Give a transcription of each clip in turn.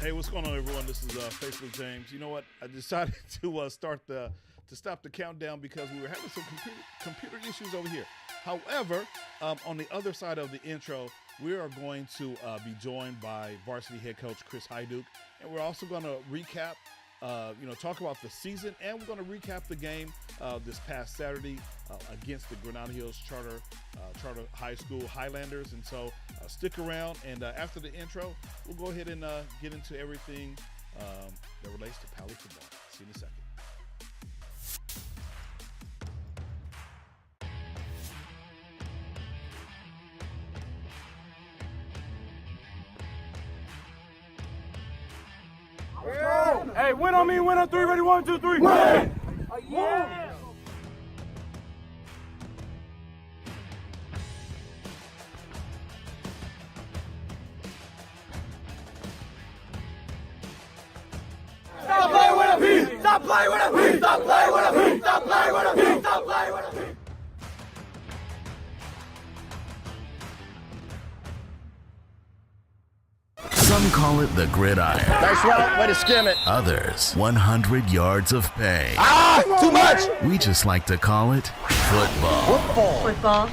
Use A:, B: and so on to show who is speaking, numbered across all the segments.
A: Hey, what's going on, everyone? This is Facebook James. You know what? I decided to stop the countdown because we were having some computer issues over here. However, on the other side of the intro, we are going to be joined by varsity head coach Chris Hyduke, and we're also going to recap, talk about the season, and we're going to recap the game this past Saturday against the Granada Hills Charter High School Highlanders. And so stick around, and after the intro, we'll go ahead and get into everything that relates to Pali football. See you in a second.
B: Hey, win on me, win on three, ready, 1, 2, 3. Win! Yeah! Stop playing with a beat! Stop playing with a beat! Stop playing with a beat! Stop playing with a beat! Stop playing with a beat!
C: Some call it the gridiron.
D: Nice route, way to skim it.
C: Others, 100 yards of pain.
D: Too much.
C: We just like to call it football.
E: Football.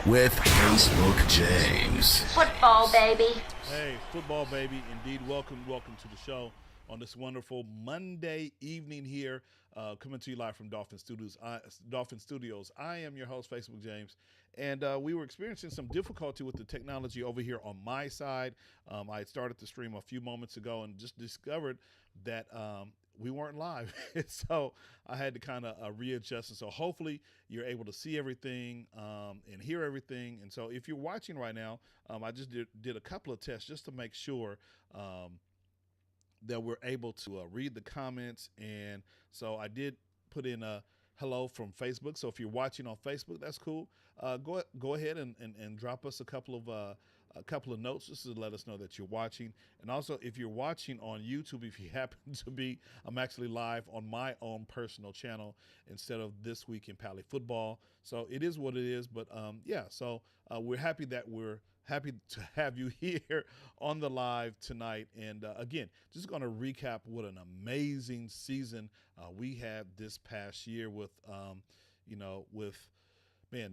C: With Facebook James.
E: Football, baby.
A: Hey, football baby, indeed. Welcome to the show on this wonderful Monday evening here, coming to you live from Dolphin Studios. I am your host, Facebook James, and we were experiencing some difficulty with the technology over here on my side. I started the stream a few moments ago and just discovered that we weren't live, so I had to kind of readjust. And so hopefully you're able to see everything and hear everything. And so if you're watching right now, I just did a couple of tests just to make sure that we're able to read the comments. And so I did put in a hello from Facebook. So if you're watching on Facebook, that's cool. Go ahead and drop us a couple of notes just to let us know that you're watching. And also, if you're watching on YouTube, if you happen to be, I'm actually live on my own personal channel instead of This Week in Pali Football. So it is what it is. But so we're happy to have you here on the live tonight. And again, just going to recap what an amazing season we had this past year with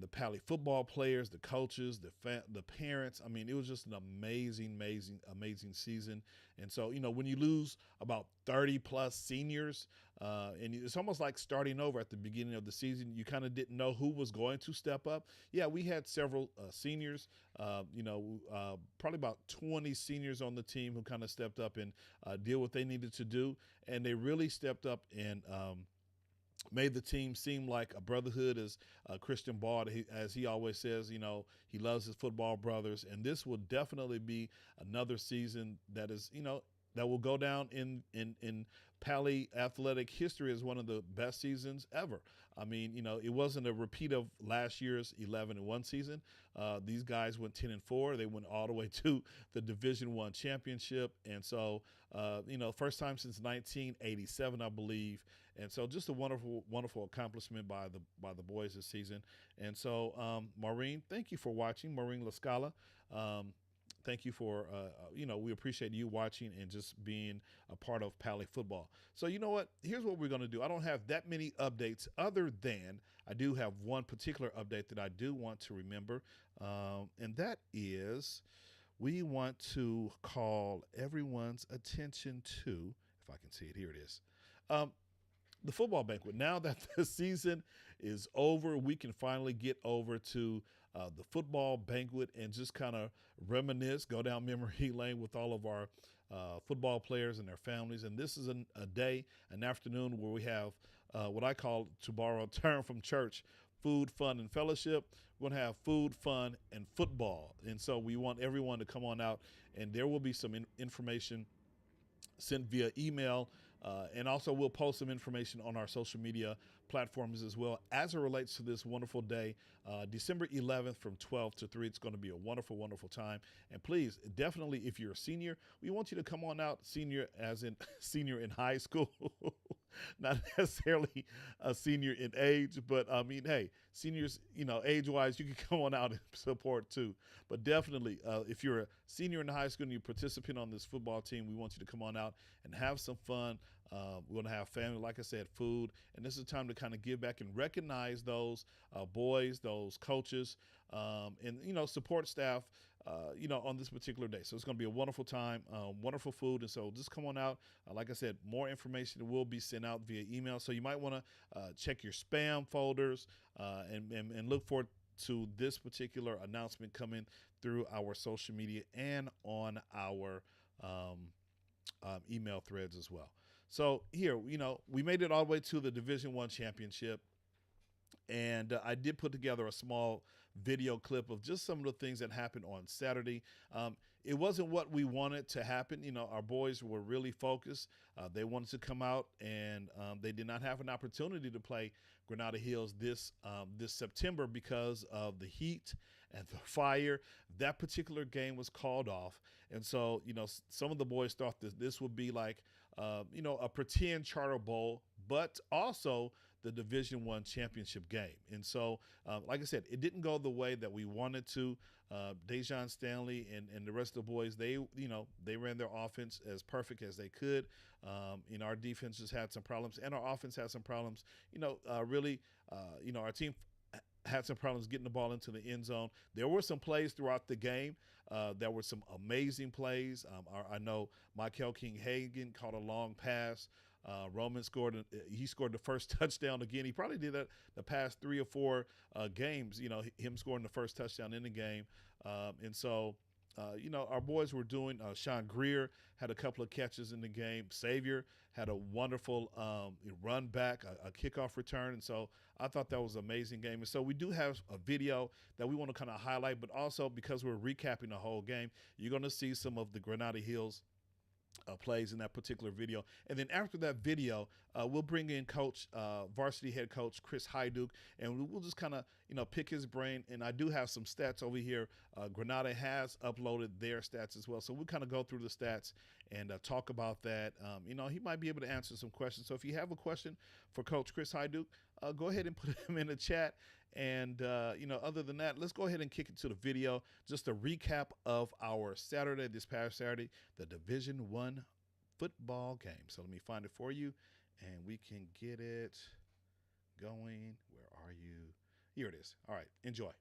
A: the Pali football players, the coaches, the parents. I mean, it was just an amazing season. And so, when you lose about 30 plus seniors, and it's almost like starting over at the beginning of the season, you kind of didn't know who was going to step up. Yeah, we had several seniors, probably about 20 seniors on the team who kind of stepped up and did what they needed to do. And they really stepped up and made the team seem like a brotherhood, as Christian Ball, as he always says, he loves his football brothers. And this will definitely be another season that is, that will go down in Pali athletic history as one of the best seasons ever. I mean, it wasn't a repeat of last year's 11-1 season. These guys went 10-4. They went all the way to the Division I championship. And so, first time since 1987, I believe. And so just a wonderful accomplishment by the boys this season. And so, Maureen, thank you for watching. Maureen Lascala, thank you for, we appreciate you watching and just being a part of Pali football. So you know what? Here's what we're going to do. I don't have that many updates other than I do have one particular update that I do want to remember, and that is we want to call everyone's attention to, if I can see it, here it is, the football banquet. Now that the season is over, we can finally get over to the football banquet and just kind of reminisce, go down memory lane with all of our football players and their families. And this is a day, an afternoon where we have what I call, to borrow a term from church, food, fun, and fellowship. We're going to have food, fun, and football. And so we want everyone to come on out, and there will be some information sent via email. And also we'll post some information on our social media platforms as well as it relates to this wonderful day, December 11th from 12 to 3. It's going to be a wonderful time. And please, definitely, if you're a senior, we want you to come on out, senior as in senior in high school. not necessarily a senior in age, but I mean, hey, seniors, age-wise, you can come on out and support too. But definitely, if you're a senior in high school and you participate on this football team, we want you to come on out and have some fun. We're going to have family, like I said, food, and this is a time to kind of give back and recognize those boys, those coaches, and support staff. On this particular day. So it's going to be a wonderful time, wonderful food. And so just come on out. Like I said, more information will be sent out via email. So you might want to check your spam folders and look forward to this particular announcement coming through our social media and on our email threads as well. So here, we made it all the way to the Division I championship. And I did put together a small video clip of just some of the things that happened on Saturday. It wasn't what we wanted to happen. Our boys were really focused. They wanted to come out, and they did not have an opportunity to play Granada Hills this September because of the heat and the fire. That particular game was called off. And so, some of the boys thought that this would be like, a pretend charter bowl, but also the Division I championship game. And so, like I said, it didn't go the way that we wanted to. Dejon Stanley and the rest of the boys, they ran their offense as perfect as they could. Our defense just had some problems, and our offense had some problems. Our team had some problems getting the ball into the end zone. There were some plays throughout the game. There were some amazing plays. I know Michael King-Hagan caught a long pass. Roman scored the first touchdown again. He probably did that the past 3 or 4 games, him scoring the first touchdown in the game. Our boys were doing, Sean Greer had a couple of catches in the game. Xavier had a wonderful run back, a kickoff return. And so I thought that was an amazing game. And so we do have a video that we want to kind of highlight, but also because we're recapping the whole game, you're going to see some of the Granada Hills plays in that particular video. And then after that video, we'll bring in varsity head coach Chris Hyduke, and we'll just kind of pick his brain. And I do have some stats over here. Granada has uploaded their stats as well, so we'll kind of go through the stats and talk about that. He might be able to answer some questions. So if you have a question for Coach Chris Hyduke, go ahead and put him in the chat. And, other than that, let's go ahead and kick it to the video. Just a recap of our this past Saturday, the Division I football game. So let me find it for you, and we can get it going. Where are you? Here it is. All right, enjoy.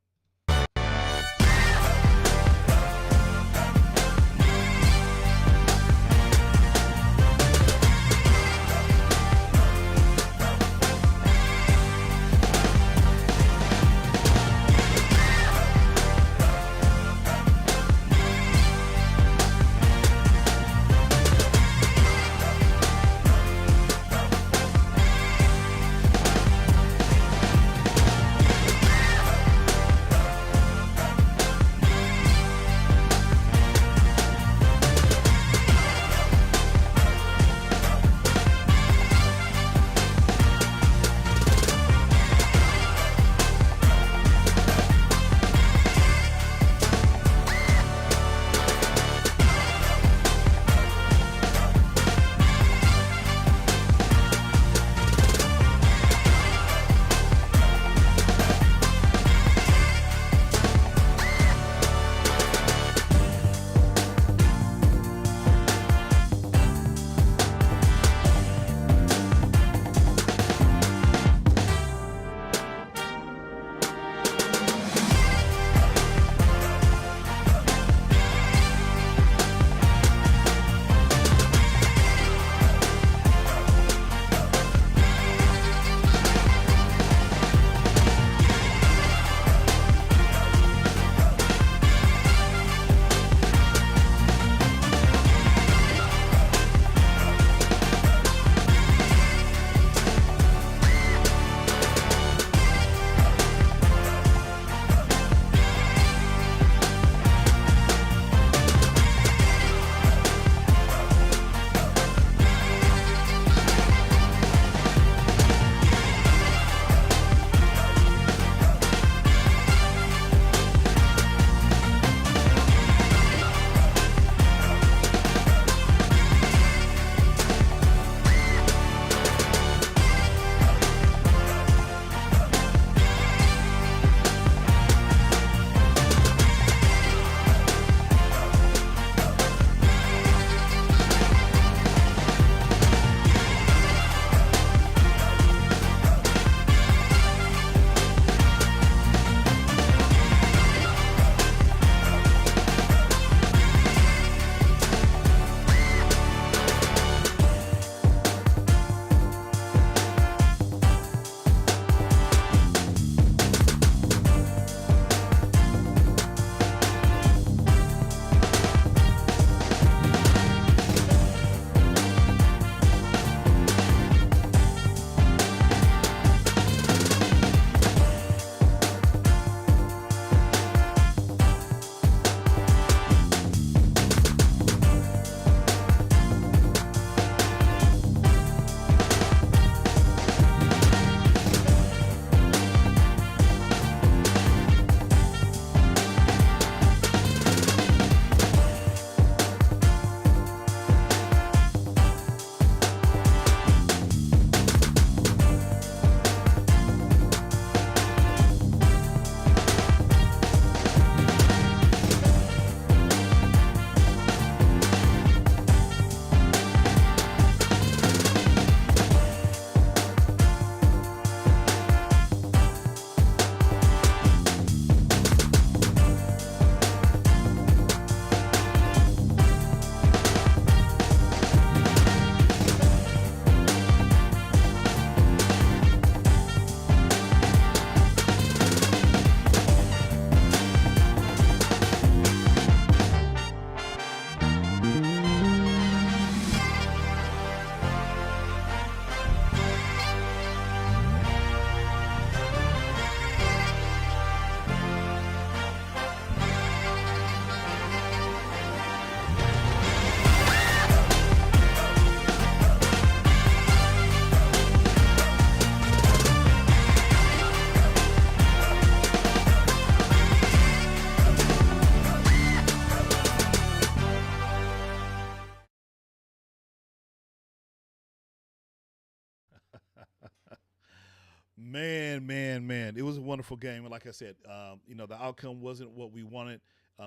A: Man. It was a wonderful game. And like I said, the outcome wasn't what we wanted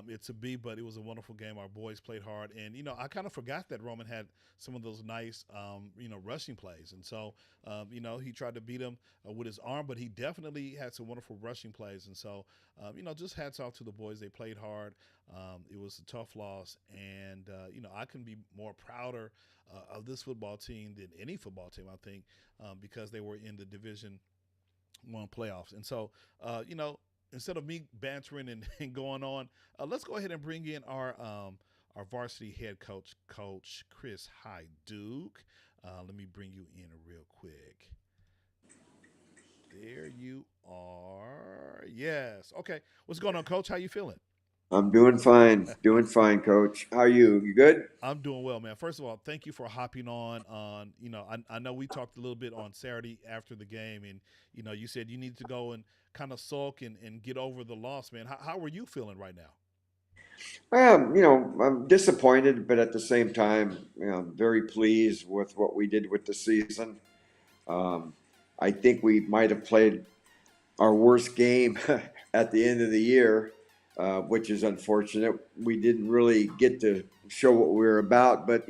A: it to be, but it was a wonderful game. Our boys played hard. And, I kind of forgot that Roman had some of those nice, rushing plays. And so, he tried to beat him with his arm, but he definitely had some wonderful rushing plays. And so, just hats off to the boys. They played hard. It was a tough loss. And, I couldn't be more prouder of this football team than any football team, I think, because they were in the Division I playoffs. And so, instead of me bantering and going on, let's go ahead and bring in our varsity head coach, Coach Chris Hyduke. Let me bring you in real quick. There you are. Yes. Okay. What's going on, Coach? How you feeling?
F: I'm doing fine. Doing fine, Coach. How are you? You good?
A: I'm doing well, man. First of all, thank you for hopping on. I know we talked a little bit on Saturday after the game, and you said you need to go and kind of sulk and get over the loss, man. How are you feeling right now?
F: I'm disappointed, but at the same time, I'm very pleased with what we did with the season. Um, I think we might have played our worst game at the end of the year, which is unfortunate. We didn't really get to show what we were about, but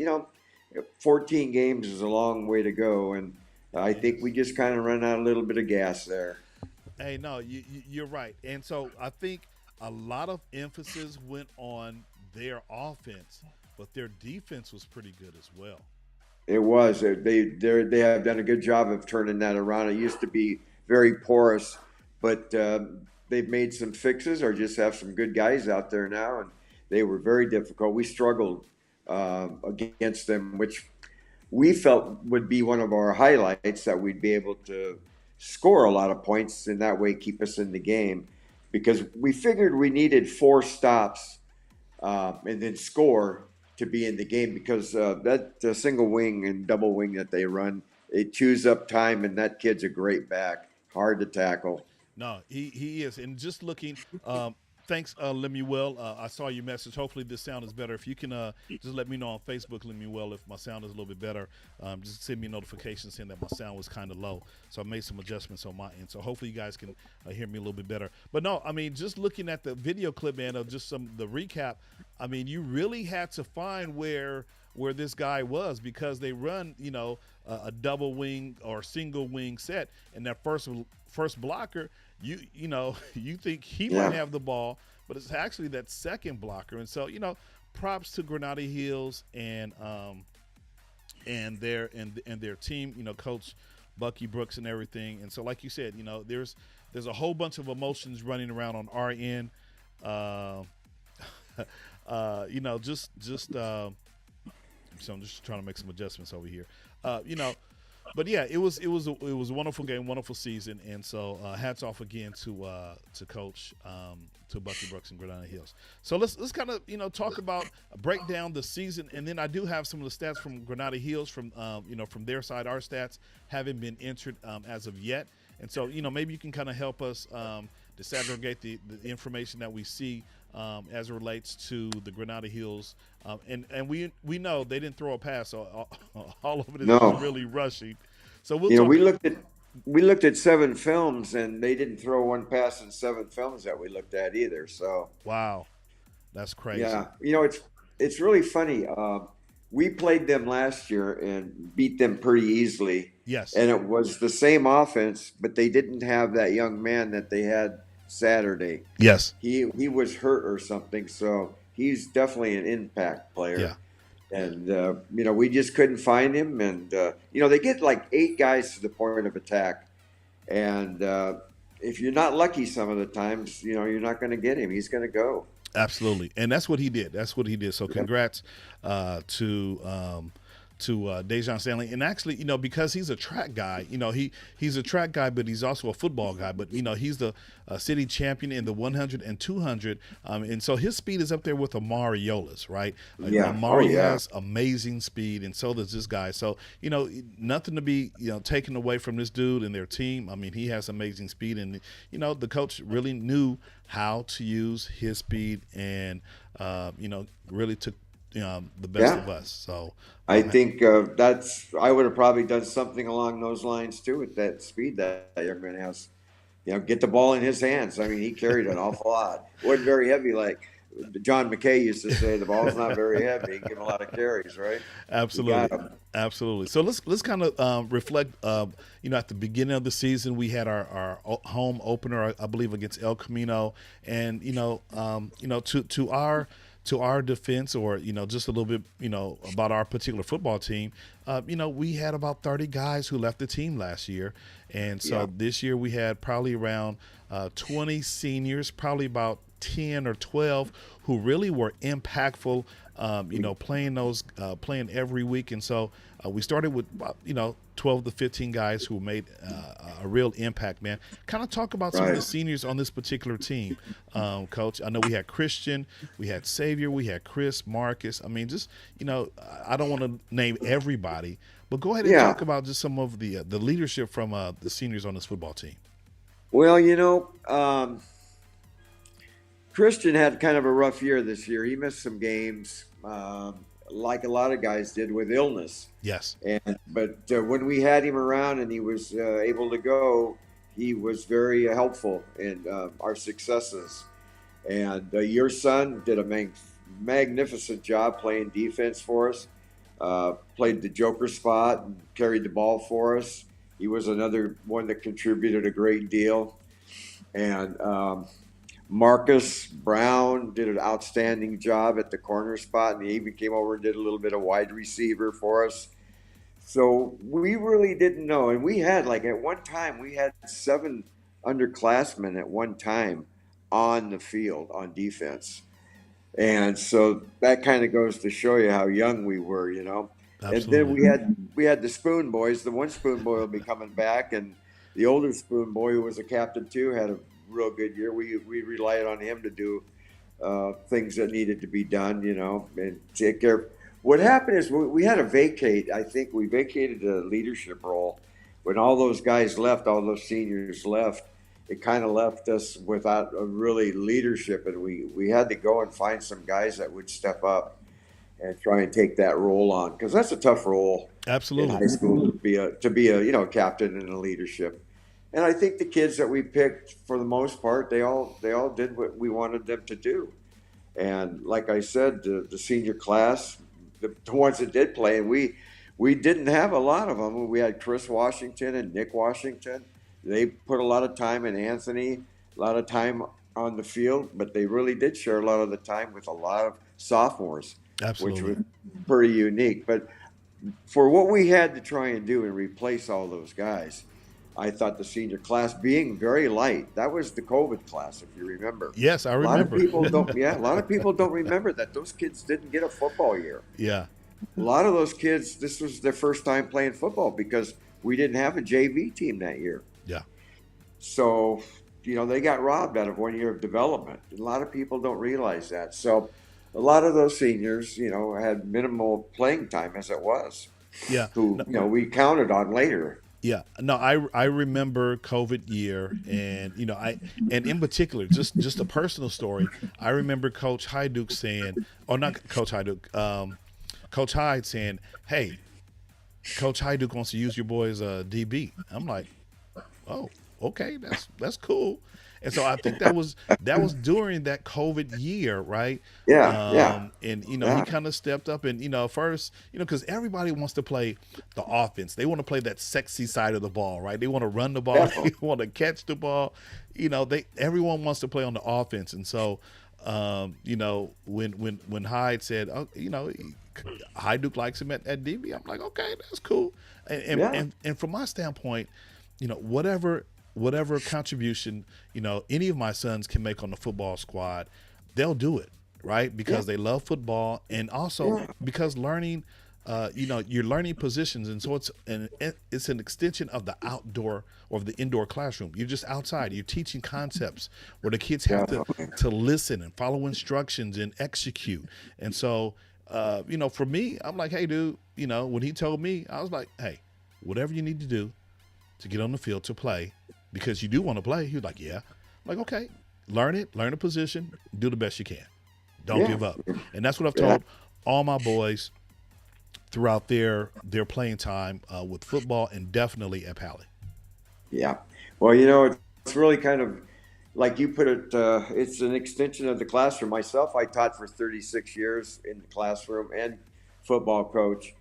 F: 14 games is a long way to go, and I think we just kind of ran out a little bit of gas there.
A: Hey, no, you're right. And so I think a lot of emphasis went on their offense, but their defense was pretty good as well.
F: It was. They have done a good job of turning that around. It used to be very porous, but they've made some fixes or just have some good guys out there now, and they were very difficult. We struggled against them, which we felt would be one of our highlights, that we'd be able to score a lot of points and that way keep us in the game, because we figured we needed 4 stops and then score to be in the game, because that single wing and double wing that they run, it chews up time, and that kid's a great back, hard to tackle.
A: No, he is. And just looking, thanks, Lemuel. I saw your message. Hopefully this sound is better. If you can just let me know on Facebook, Lemuel, if my sound is a little bit better. Just send me a notification saying that my sound was kind of low. So I made some adjustments on my end. So hopefully you guys can hear me a little bit better. But no, I mean, just looking at the video clip, man, of just the recap, I mean, you really had to find where this guy was, because they run, a double wing or single wing set, and that first blocker, you think he might have the ball, but it's actually that second blocker. And so, props to Granada Hills and their team, Coach Bucky Brooks and everything. And so, like you said, there's a whole bunch of emotions running around on our end. So I'm just trying to make some adjustments over here. But yeah, it was a wonderful game, wonderful season, and so hats off again to Coach to Bucky Brooks and Granada Hills. So let's kind of talk about, break down the season, and then I do have some of the stats from Granada Hills from from their side. Our stats haven't been entered as of yet, and so maybe you can kind of help us disaggregate the information that we see as it relates to the Granada Hills, and we know they didn't throw a pass, so all of it is just really rushing. So
F: we looked at 7 films, and they didn't throw one pass in 7 films that we looked at either. So
A: wow, that's crazy.
F: Yeah, it's really funny. We played them last year and beat them pretty easily.
A: Yes,
F: and it was the same offense, but they didn't have that young man that they had Saturday.
A: Yes,
F: he was hurt or something, so he's definitely an impact player.
A: Yeah,
F: and we just couldn't find him, and they get like 8 guys to the point of attack, and if you're not lucky some of the times, you're not going to get him. He's going to go.
A: Absolutely, and that's what he did. So congrats to Dejon Stanley. And actually, because he's a track guy, he's a track guy, but he's also a football guy. But, he's the city champion in the 100 and 200. And so his speed is up there with Amari Yolas, right? Amari has amazing speed, and so does this guy. So, nothing to be, taken away from this dude and their team. I mean, he has amazing speed, and, the coach really knew how to use his speed and, really took the best
F: Yeah.
A: of us. So
F: I think I would have probably done something along those lines too with that speed that young man has. Get the ball in his hands. I mean, he carried an awful lot. Wasn't very heavy, like John McKay used to say. The ball's not very heavy. Give him a lot of carries, right? He got
A: absolutely,
F: him.
A: absolutely. So let's kind of reflect. At the beginning of the season, we had our home opener, I believe, against El Camino, and to our defense, or just a little bit, about our particular football team. We had about 30 guys who left the team last year, and so
F: Yeah.
A: this year we had probably around 20 seniors, probably about 10 or 12 who really were impactful. Playing every week, and so we started with 12 to 15 guys who made a real impact. Man, kind of talk about some of the
F: Right.
A: seniors on this particular team, Coach. I know we had Christian, we had Xavier, we had Chris, Marcus. I mean, just I don't want to name everybody, but go ahead and
F: Yeah.
A: talk about just some of the leadership from the seniors on this football team.
F: Well, Christian had kind of a rough year this year. He missed some games, like a lot of guys did with illness.
A: Yes.
F: But when we had him around and he was able to go, he was very helpful in our successes. And your son did a magnificent job playing defense for us. Played the joker spot and carried the ball for us. He was another one that contributed a great deal. And Marcus Brown did an outstanding job at the corner spot, and he even came over and did a little bit of wide receiver for us. So we really didn't know. And we had, at one time, we had 7 underclassmen at one time on the field on defense. And so that kind of goes to show you how young we were. And then we had the Spoon boys. The one Spoon boy will be coming back, and the older Spoon boy, who was a captain too, had a real good year. We relied on him to do things that needed to be done, and take care. What happened is we had to vacate. I think we vacated the leadership role when all those guys left. All those seniors left. It kind of left us without a really leadership, and we had to go and find some guys that would step up and try and take that role on, because that's a tough role
A: Absolutely.
F: in high school to be a captain and a leadership. And I think the kids that we picked, for the most part, they all did what we wanted them to do. And like I said, the senior class, the ones that did play, and we didn't have a lot of them. We had Chris Washington and Nick Washington. They put a lot of time in Anthony, a lot of time on the field, but they really did share a lot of the time with a lot of sophomores,
A: Absolutely.
F: which was pretty unique. But for what we had to try and do and replace all those guys, I thought the senior class being very light, that was the COVID class, if you remember.
A: Yes, I remember.
F: A lot of people don't remember that those kids didn't get a football year.
A: Yeah.
F: A lot of those kids, this was their first time playing football because we didn't have a JV team that year.
A: Yeah.
F: So, they got robbed out of 1 year of development. A lot of people don't realize that. So a lot of those seniors, had minimal playing time as it was.
A: Yeah.
F: Who, we counted on later.
A: Yeah, no, I remember COVID year, and and in particular, just a personal story. I remember Coach Hyduke saying, or not Coach Hyduke, Coach Hyde saying, "Hey, Coach Hyduke wants to use your boy as a DB." I'm like, "Oh, okay, that's cool." And so I think that was during that COVID year, right?
F: Yeah.
A: And he kind of stepped up, and first, because everybody wants to play the offense. They want to play that sexy side of the ball, right? They want to run the ball,
F: Yeah.
A: they want to catch the ball. Everyone wants to play on the offense, and so when Hyde said, "Oh, Hyduke likes him at DB," I'm like, okay, that's cool. And from my standpoint, whatever contribution any of my sons can make on the football squad, they'll do it, right? Because they love football, and also because learning, you're learning positions, and so it's an extension of the outdoor or the indoor classroom. You're just outside. You're teaching concepts where the kids have to listen and follow instructions and execute. And so, for me, I'm like, hey, dude, when he told me, I was like, hey, whatever you need to do to get on the field to play, because you do want to play. He was like, yeah. I'm like, okay, learn a position, do the best you can. Don't give up. And that's what I've told all my boys throughout their playing time with football and definitely at Pali.
F: Yeah. Well, it's really kind of like you put it, it's an extension of the classroom. Myself, I taught for 36 years in the classroom and football coach.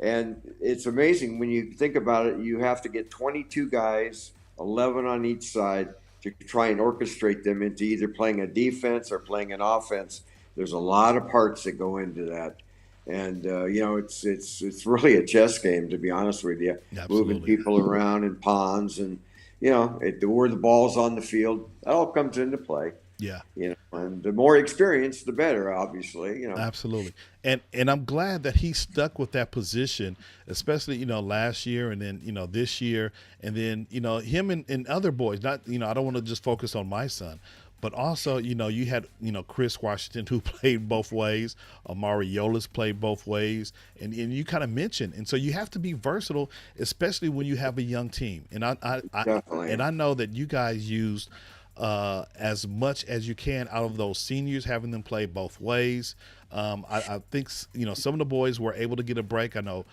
F: And it's amazing when you think about it, you have to get 22 guys, 11 on each side, to try and orchestrate them into either playing a defense or playing an offense. There's a lot of parts that go into that. And it's really a chess game, to be honest with you.
A: Absolutely.
F: Moving people around in pawns, and where the ball's on the field, that all comes into play.
A: Yeah.
F: And the more experience, the better, obviously.
A: Absolutely. And I'm glad that he stuck with that position, especially, last year and then, this year. And then, him and other boys, not, I don't want to just focus on my son, but also, you had, Chris Washington, who played both ways. Amari Yolis played both ways. And you kind of mentioned. And so you have to be versatile, especially when you have a young team. And I know that you guys used as much as you can out of those seniors, having them play both ways. I think, some of the boys were able to get a break. I know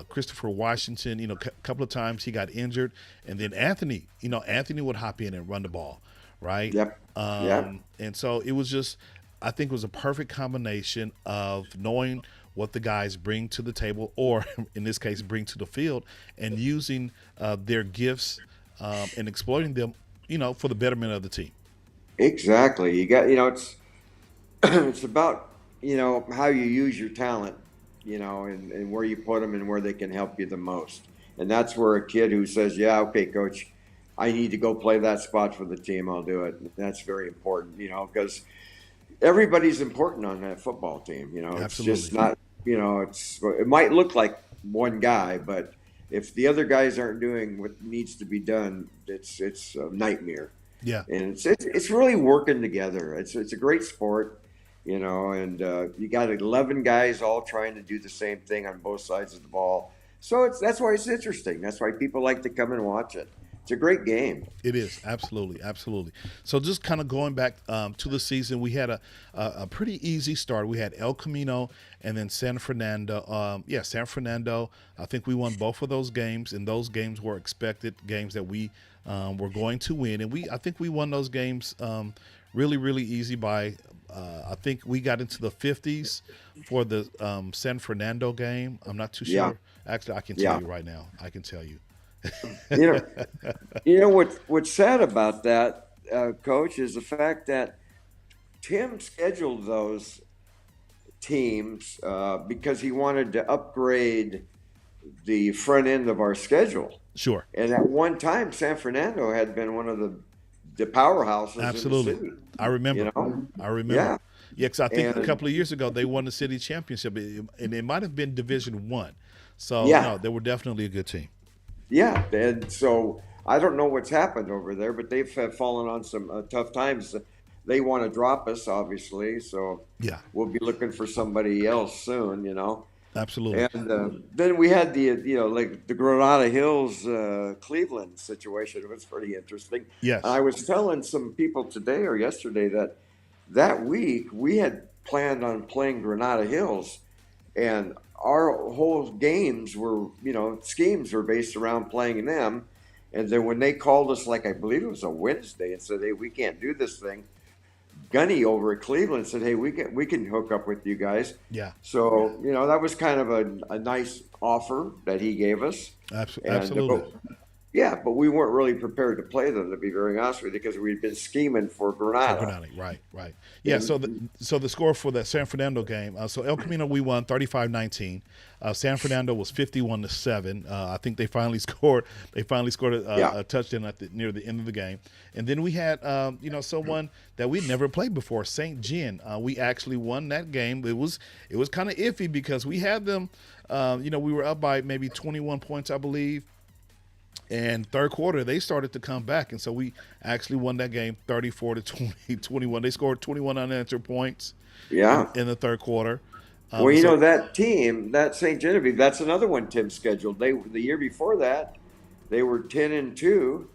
A: Christopher Washington, a couple of times he got injured. And then Anthony would hop in and run the ball. Right.
F: Yep.
A: And so it was just, I think it was a perfect combination of knowing what the guys bring to the table, or in this case, bring to the field, and using their gifts and exploiting them, for the betterment of the team.
F: Exactly. You got, it's it's about, how you use your talent, and where you put them and where they can help you the most. And that's where a kid who says, yeah, okay, coach, I need to go play that spot for the team, I'll do it. That's very important, because everybody's important on that football team. It's
A: Absolutely.
F: just not, it might look like one guy, but if the other guys aren't doing what needs to be done, it's a nightmare.
A: Yeah.
F: And it's really working together. It's a great sport, and you got 11 guys all trying to do the same thing on both sides of the ball. So that's why it's interesting. That's why people like to come and watch it. It's a great game.
A: It is. Absolutely. Absolutely. So just kind of going back to the season, we had a pretty easy start. We had El Camino and then San Fernando. San Fernando. I think we won both of those games, and those games were expected games that we were going to win. And I think we won those games really, really easy by, I think we got into the 50s for the San Fernando game. I'm not too sure.
F: Yeah.
A: Actually, I can tell you right now. I can tell you.
F: What's sad about that, Coach, is the fact that Tim scheduled those teams because he wanted to upgrade the front end of our schedule.
A: Sure.
F: And at one time, San Fernando had been one of the powerhouses
A: Absolutely.
F: in the city.
A: I remember. I remember.
F: Yeah.
A: Yeah, because I think a couple of years ago they won the city championship, and it might have been Division One. So they were definitely a good team.
F: Yeah, and so I don't know what's happened over there, but they've fallen on some tough times. They want to drop us, obviously, so we'll be looking for somebody else soon,
A: Absolutely.
F: And then we had the like the Granada Hills Cleveland situation. It was pretty interesting.
A: Yes.
F: I was telling some people today or yesterday that week we had planned on playing Granada Hills, and our whole games were, schemes were based around playing them. And then when they called us, like I believe it was a Wednesday, and said, hey, we can't do this thing, Gunny over at Cleveland said, hey, we can hook up with you guys.
A: Yeah.
F: So, that was kind of a nice offer that he gave us.
A: Absolutely.
F: But we weren't really prepared to play them, to be very honest with you, because we'd been scheming for Granada.
A: Right. Yeah, so the score for that San Fernando game, so El Camino we won 35-19. San Fernando was 51-7. I think they finally scored a touchdown near the end of the game. And then we had someone that we'd never played before, St. Gen. We actually won that game. It was kind of iffy because we had them we were up by maybe 21 points, I believe. And third quarter, they started to come back. And so we actually won that game 34-21. They scored 21 unanswered points in the third quarter.
F: That team, that St. Genevieve, that's another one Tim scheduled. The year before that, they were 10-2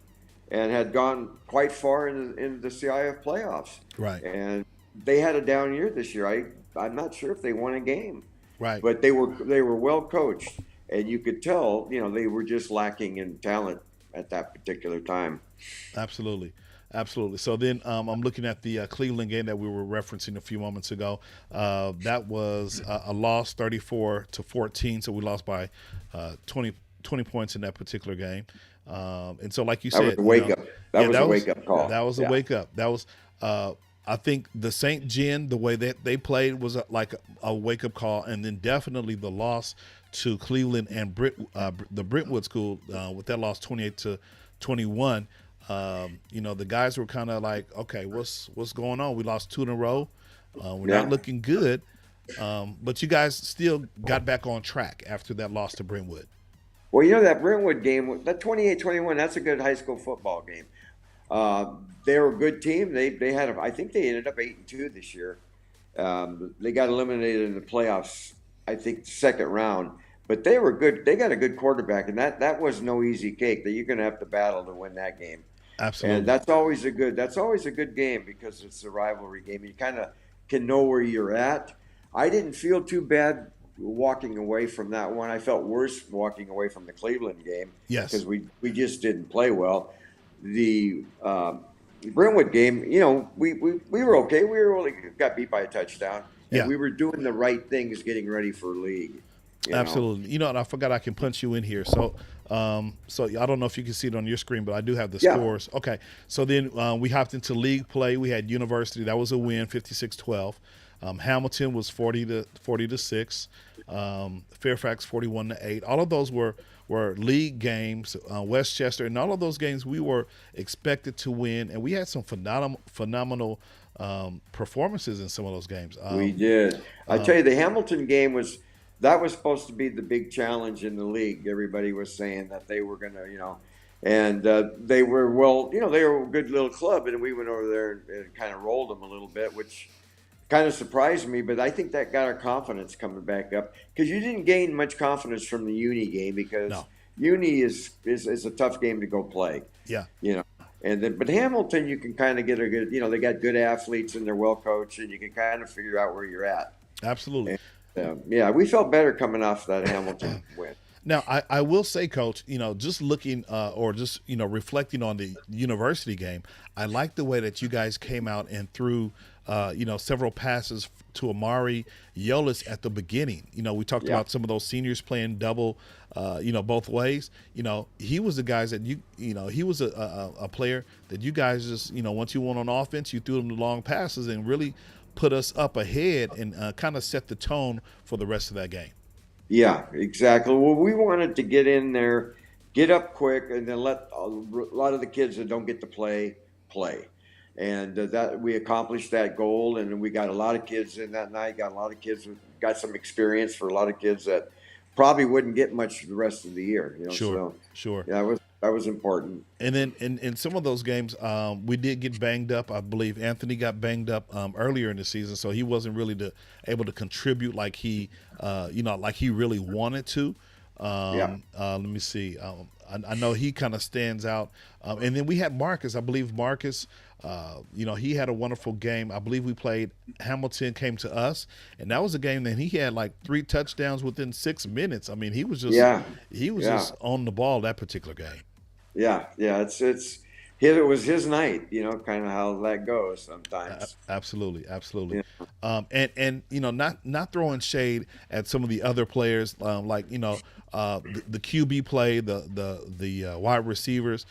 F: and had gone quite far in the CIF playoffs.
A: Right.
F: And they had a down year this year. I'm not sure if they won a game.
A: Right.
F: but they were well coached, and you could tell, they were just lacking in talent at that particular time.
A: Absolutely. Absolutely. So then I'm looking at the Cleveland game that we were referencing a few moments ago. That was a loss 34-14. So we lost by 20 points in that particular game. And so, like you
F: That was
A: said,
F: a wake up. That was a wake up call.
A: That was a wake up. That was, I think, the St. Gen, the way that they played was like a wake up call. And then definitely the loss to Cleveland and the Brentwood School with that loss 28-21. The guys were kind of like, okay, what's going on? We lost 2 in a row. We're not looking good. But you guys still got back on track after that loss to Brentwood.
F: Well, that Brentwood game, that 28-21, that's a good high school football game. They were a good team. They had, I think they ended up 8-2 this year. They got eliminated in the playoffs, I think, second round. But they were good. They got a good quarterback, and that was no easy cake. That you're going to have to battle to win that game.
A: Absolutely.
F: And that's always a good game because it's a rivalry game. You kind of can know where you're at. I didn't feel too bad walking away from that one. I felt worse walking away from the Cleveland game.
A: Yes.
F: Because we just didn't play well. The Brentwood game, we were okay. We only got beat by a touchdown. And we were doing the right things getting ready for league.
A: Absolutely. And I forgot I can punch you in here. So I don't know if you can see it on your screen, but I do have the scores. Okay. So then we hopped into league play. We had University. That was a win, 56-12. Hamilton was 40-6. Fairfax 41-8. All of those were league games. Westchester, and all of those games we were expected to win, and we had some phenomenal performances in some of those games.
F: We did. I tell you, the Hamilton game was supposed to be the big challenge in the league. Everybody was saying that they were going to, and they were, they were a good little club, and we went over there and kind of rolled them a little bit, which kind of surprised me, but I think that got our confidence coming back up because you didn't gain much confidence from the Uni game because Uni is a tough game to go play.
A: Yeah.
F: And then, but Hamilton, you can kind of get a good, they got good athletes and they're well coached, and you can kind of figure out where you're at.
A: Absolutely.
F: And, we felt better coming off that Hamilton win.
A: Now, I will say, Coach, just looking or just, reflecting on the University game, I like the way that you guys came out and threw, several passes to Amari Yolis at the beginning. We talked about some of those seniors playing double, both ways. He was the guys that he was a player that you guys just, once you went on offense, you threw him the long passes and really put us up ahead and kind of set the tone for the rest of that game.
F: Yeah, exactly. Well, we wanted to get in there, get up quick, and then let a lot of the kids that don't get to play. And that we accomplished that goal, and we got a lot of kids in that night. Got a lot of kids who got some experience for a lot of kids that probably wouldn't get much the rest of the year.
A: Sure.
F: Yeah, that was important.
A: And then in some of those games, we did get banged up. I believe Anthony got banged up earlier in the season, so he wasn't really able to contribute like he really wanted to. Let me see. I know he kind of stands out. And then we had Marcus. I believe Marcus, he had a wonderful game. I believe we played Hamilton, came to us, and that was a game that he had like 3 touchdowns within 6 minutes. I mean, he was just on the ball that particular game.
F: Yeah. It was his night, kind of how that goes sometimes.
A: Absolutely.
F: Yeah.
A: And not throwing shade at some of the other players, like the QB play, the wide receivers.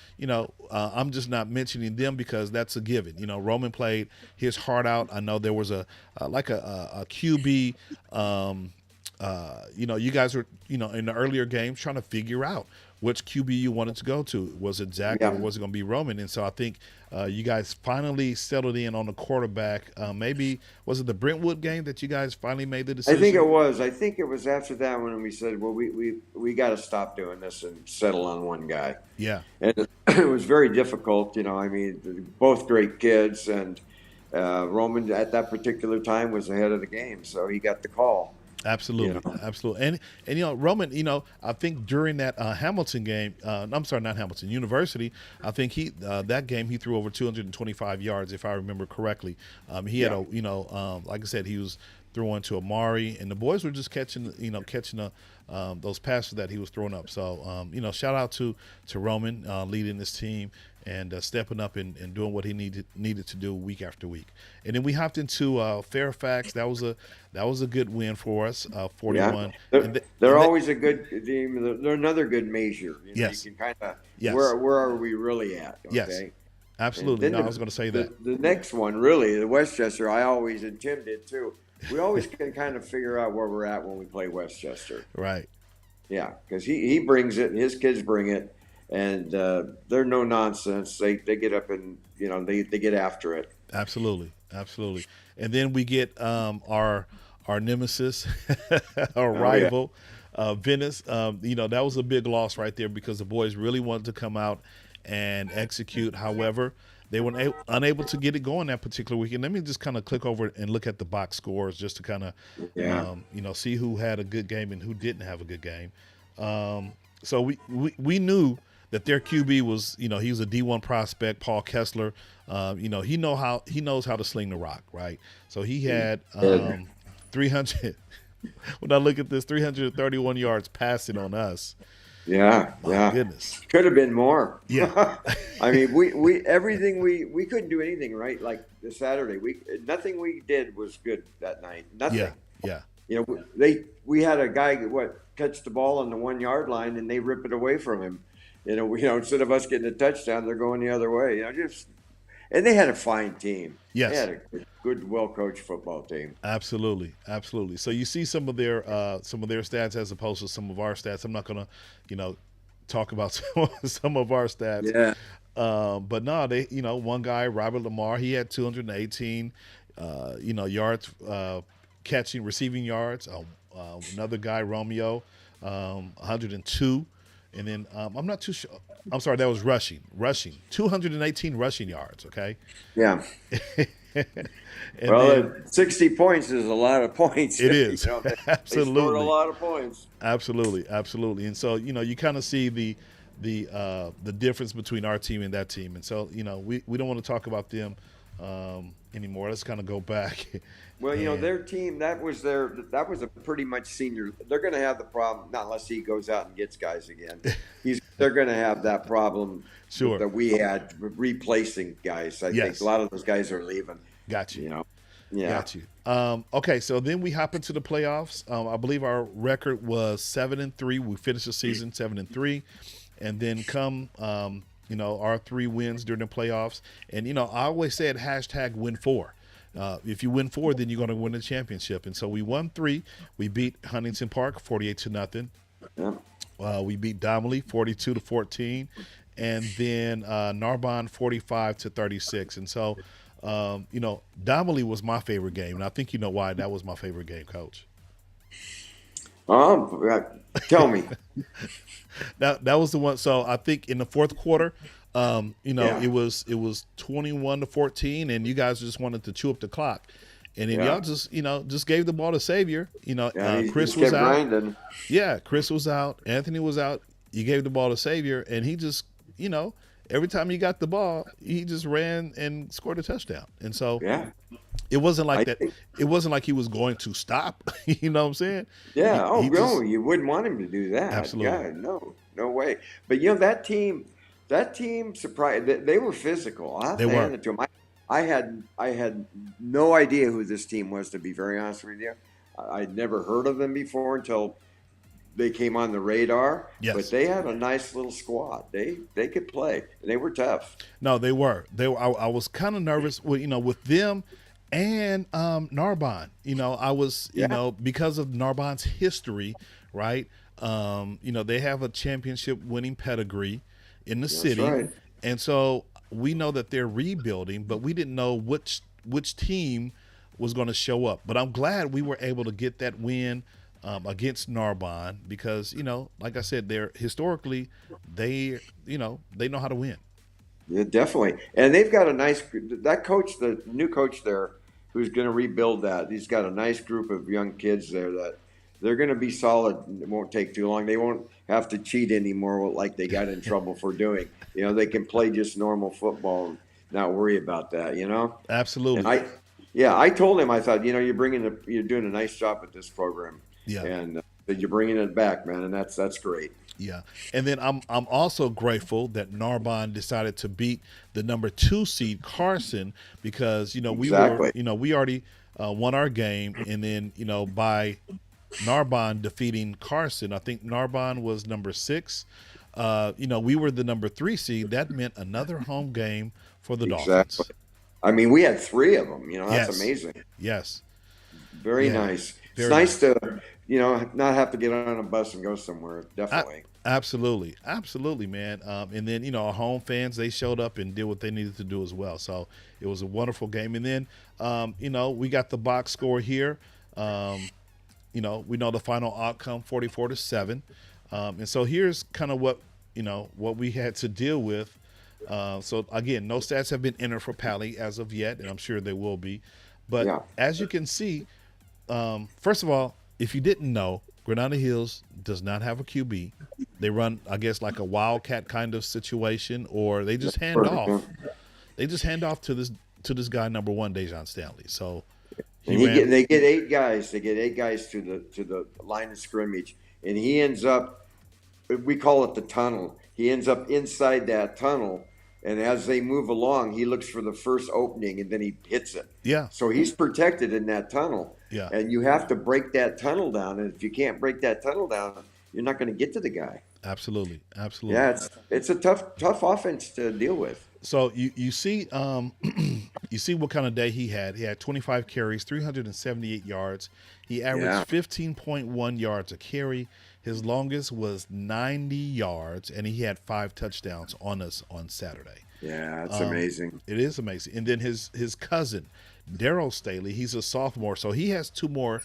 A: I'm just not mentioning them because that's a given. Roman played his heart out. I know there was a QB. You guys were in the earlier games trying to figure out which QB you wanted to go to. Was it Zach or was it going to be Roman? And so I think you guys finally settled in on the quarterback. Maybe was it the Brentwood game that you guys finally made the decision?
F: I think it was. I think it was after that when we said, well, we got to stop doing this and settle on one guy.
A: Yeah.
F: And it was very difficult. Both great kids, and Roman at that particular time was ahead of the game, so he got the call.
A: Absolutely. And Roman, I think during that Hamilton game, I'm sorry, not Hamilton, University, I think that game he threw over 225 yards if I remember correctly. He had like I said, he was throwing to Amari, and the boys were just catching those passes that he was throwing up. So, shout out to Roman leading this team and stepping up and doing what he needed to do week after week. And then we hopped into Fairfax. That was a good win for us, 41.
F: Yeah. They're always a good team. They're another good measure.
A: Yes.
F: You can kind of
A: Yes.
F: where are we really at? Okay?
A: Yes. Absolutely. I was going to say that.
F: The next one, really, the Westchester, I always, and Tim did too, we always can kind of figure out where we're at when we play Westchester.
A: Right.
F: Yeah, because he brings it, and his kids bring it, and they're no nonsense. They get up and, they get after it.
A: Absolutely. And then we get our nemesis, our rival, Venice. That was a big loss right there because the boys really wanted to come out and execute. However, they were unable to get it going that particular weekend. Let me just kind of click over and look at the box scores just to kind of, see who had a good game and who didn't have a good game. So we knew that their QB was, he was a D1 prospect, Paul Kessler. He knows how to sling the rock, right? So he had 300. When I look at this, 331 yards passing on us.
F: Yeah,
A: My goodness.
F: Could have been more.
A: Yeah.
F: I mean, we everything we couldn't do anything right. Like this Saturday, nothing we did was good that night. Nothing.
A: Yeah.
F: We had a guy catch the ball on the 1 yard line and they rip it away from him. Instead of us getting a touchdown, they're going the other way. And they had a fine team.
A: Yes.
F: They had a good, well-coached football team.
A: Absolutely. So you see some of their stats as opposed to some of our stats. I'm not going to, talk about some of our stats.
F: Yeah.
A: But no, they, one guy, Robert Lamar, he had 218, yards, receiving yards. Another guy, Romeo, 102. And then I'm not too sure. I'm sorry, that was rushing. 218 rushing yards, okay?
F: Yeah.
A: And
F: 60 points is a lot of points.
A: It is.
F: They
A: Absolutely.
F: scored a lot of points.
A: Absolutely. And so, you kind of see the difference between our team and that team. And so, we don't want to talk about them anymore. Let's kind of go back.
F: Well, their team, that was a pretty much senior. They're going to have the problem, not unless he goes out and gets guys again. They're going to have that problem that we had replacing guys. I think a lot of those guys are leaving.
A: Got you.
F: Yeah.
A: Got you. Okay, so then we hop into the playoffs. I believe our record was 7-3. We finished the season 7-3, and then come our 3 wins during the playoffs. And I always said #win4. If you win 4, then you're going to win the championship. And so we won 3. We beat Huntington Park 48-0.
F: Yeah.
A: We beat Donnelly 42-14, and then Narbonne 45-36. And so, Donnelly was my favorite game, and I think you know why that was my favorite game, Coach.
F: Tell me.
A: That was the one. So I think in the fourth quarter, it was 21-14, and you guys just wanted to chew up the clock, and then y'all just gave the ball to Xavier. Chris was out. Grinding. Yeah, Chris was out. Anthony was out. You gave the ball to Xavier, and he just every time he got the ball, he just ran and scored a touchdown. And so it wasn't like that. It wasn't like he was going to stop. You know what I'm saying?
F: Yeah. You wouldn't want him to do that.
A: Absolutely.
F: God, no way. But that team surprised. They were physical. They were. Hand it to them. I had no idea who this team was, to be very honest with you. I'd never heard of them before until they came on the radar.
A: Yes.
F: But they had a nice little squad. They could play. They were tough.
A: No, they were. I was kind of nervous with them and Narbonne. I was because of Narbonne's history, right? They have a championship winning pedigree in the city.
F: Right.
A: And so we know that they're rebuilding, but we didn't know which team was going to show up. But I'm glad we were able to get that win against Narbonne because, like I said, they're historically they know how to win.
F: Yeah, definitely. And they've got a nice coach, the new coach there who's going to rebuild that. He's got a nice group of young kids there that they're going to be solid. It won't take too long. They won't have to cheat anymore like they got in trouble for doing. They can play just normal football and not worry about that,
A: Absolutely.
F: And Yeah, I told him, I thought, you're you're doing a nice job with this program,
A: Yeah.
F: and that you're bringing it back, man, and that's great.
A: Yeah, and then I'm also grateful that Narbonne decided to beat the number 2 seed Carson, because
F: Exactly.
A: we already won our game, and then by Narbonne defeating Carson, I think Narbonne was number 6. We were the number 3 seed. That meant another home game for the Dolphins.
F: Exactly. I mean, we had 3 of them. That's
A: Yes.
F: amazing.
A: Yes.
F: Very
A: Yeah.
F: nice.
A: Very
F: It's nice to, not have to get on a bus and go somewhere. Definitely.
A: Absolutely, absolutely, man. And then our home fans, they showed up and did what they needed to do as well. So it was a wonderful game. And then we got the box score here. We know the final outcome, 44-7. And so here's kind of what we had to deal with. So again, no stats have been entered for Pali as of yet, and I'm sure they will be. But
F: Yeah.
A: as you can see, first of all, if you didn't know, Granada Hills does not have a QB. They run, I guess, like a wildcat kind of situation, or they just hand
F: Perfect,
A: off.
F: yeah.
A: They just hand off to this guy, number 1, Dejon Stanley. So
F: And they get 8 guys. They get 8 guys to the line of scrimmage, and he ends up. We call it the tunnel. He ends up inside that tunnel, and as they move along, he looks for the first opening, and then he hits it.
A: Yeah.
F: So he's protected in that tunnel.
A: Yeah.
F: And you have to break that tunnel down, and if you can't break that tunnel down, you're not going to get to the guy.
A: Absolutely.
F: Yeah, it's a tough offense to deal with.
A: So you see you see what kind of day he had. He had 25 carries, 378 yards. He averaged 15.1 yards a carry. His longest was 90 yards, and he had 5 touchdowns on us on Saturday.
F: Yeah, it's amazing.
A: It is amazing. And then his cousin, Daryl Staley, he's a sophomore, so he has two more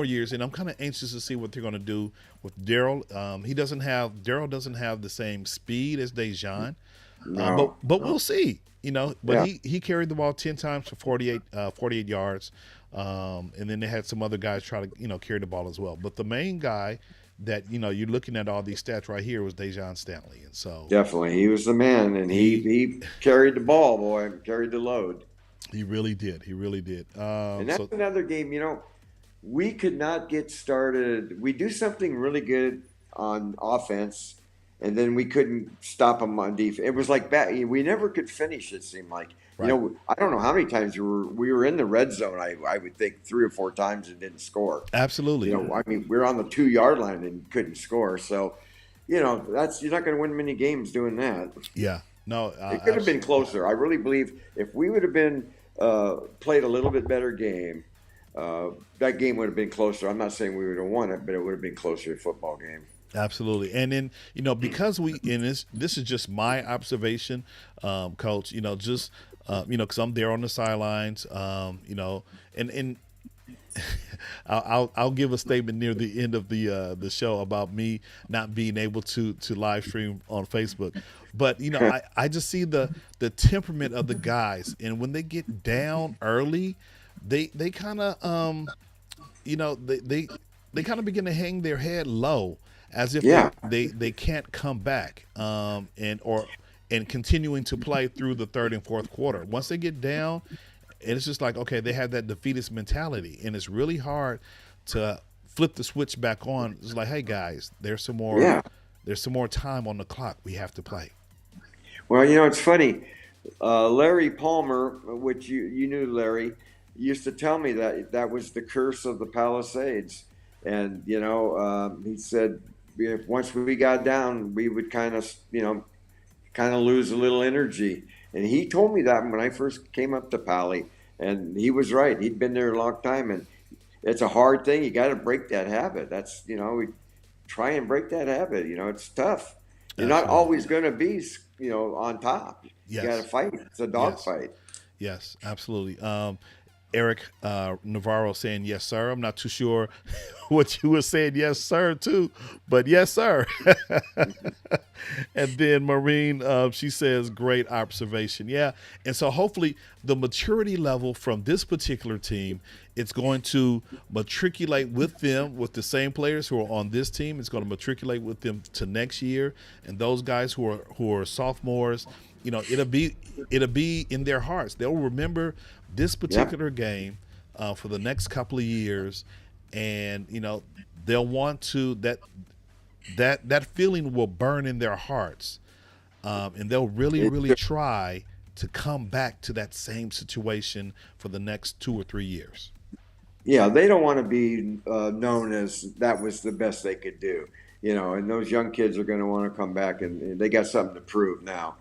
A: years, and I'm kind of anxious to see what they're going to do with Daryl. Daryl doesn't have the same speed as Dejon, but we'll see. But he carried the ball 10 times for 48 yards, and then they had some other guys try to carry the ball as well. But the main guy that you're looking at all these stats right here was Dejon Stanley, and so
F: definitely he was the man, and he carried the ball, boy, carried the load.
A: He really did.
F: And that's another game. We could not get started. We do something really good on offense, and then we couldn't stop them on defense. It was like we never could finish. It seemed like
A: Right.
F: I don't know how many times we were in the red zone. I would think 3 or 4 times and didn't score.
A: Absolutely.
F: We were on the 2-yard line and couldn't score. So, you're not going to win many games doing that.
A: Yeah. No,
F: it could have been closer. I really believe if we would have been played a little bit better game, that game would have been closer. I'm not saying we would have won it, but it would have been closer to a football game.
A: Absolutely. And then, because this is just my observation, Coach, just, because I'm there on the sidelines, and I'll give a statement near the end of the show about me not being able to live stream on Facebook. But, I just see the temperament of the guys. And when they get down early, they kind of, they kind of begin to hang their head low, as if they can't come back, and continuing to play through the third and fourth quarter. Once they get down, it's just like, okay, they have that defeatist mentality, and it's really hard to flip the switch back on. It's like, hey guys, there's some more time on the clock. We have to play.
F: Well, it's funny. Larry Palmer, which you knew Larry, used to tell me that was the curse of the Palisades, and he said, if once we got down, we would kind of lose a little energy. And he told me that when I first came up to Pali, and he was right. He'd been there a long time, and it's a hard thing. You got to break that habit. That's, we try and break that habit. It's tough. You're not always going to be, on top.
A: Yes.
F: You got to fight. It's a dog fight.
A: Yes, absolutely. Eric Navarro saying, yes, sir. I'm not too sure what you were saying, yes, sir, too, but yes, sir. And then Maureen, she says, great observation. Yeah. And so hopefully the maturity level from this particular team, it's going to matriculate with them, with the same players who are on this team. It's going to matriculate with them to next year. And those guys who are sophomores, it'll be in their hearts. They'll remember this particular game for the next couple of years, and they'll want to that feeling will burn in their hearts, and they'll really try to come back to that same situation for the next 2 or 3 years.
F: Yeah, they don't want to be known as that was the best they could do, and those young kids are going to want to come back and they got something to prove now,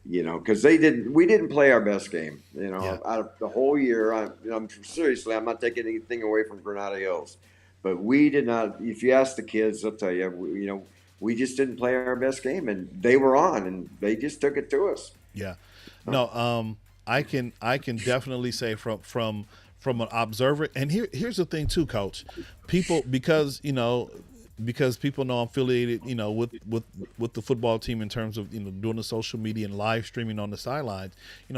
F: because we didn't play our best game,
A: Yeah.
F: out of the whole year. I'm seriously, I'm not taking anything away from Granada Hills, but we did not. If you ask the kids, they'll tell you, we just didn't play our best game, and they were on, and they just took it to us.
A: Yeah. No, I can definitely say from an observer, and here's the thing too, Coach. People, because people know I'm affiliated, with the football team in terms of doing the social media and live streaming on the sidelines.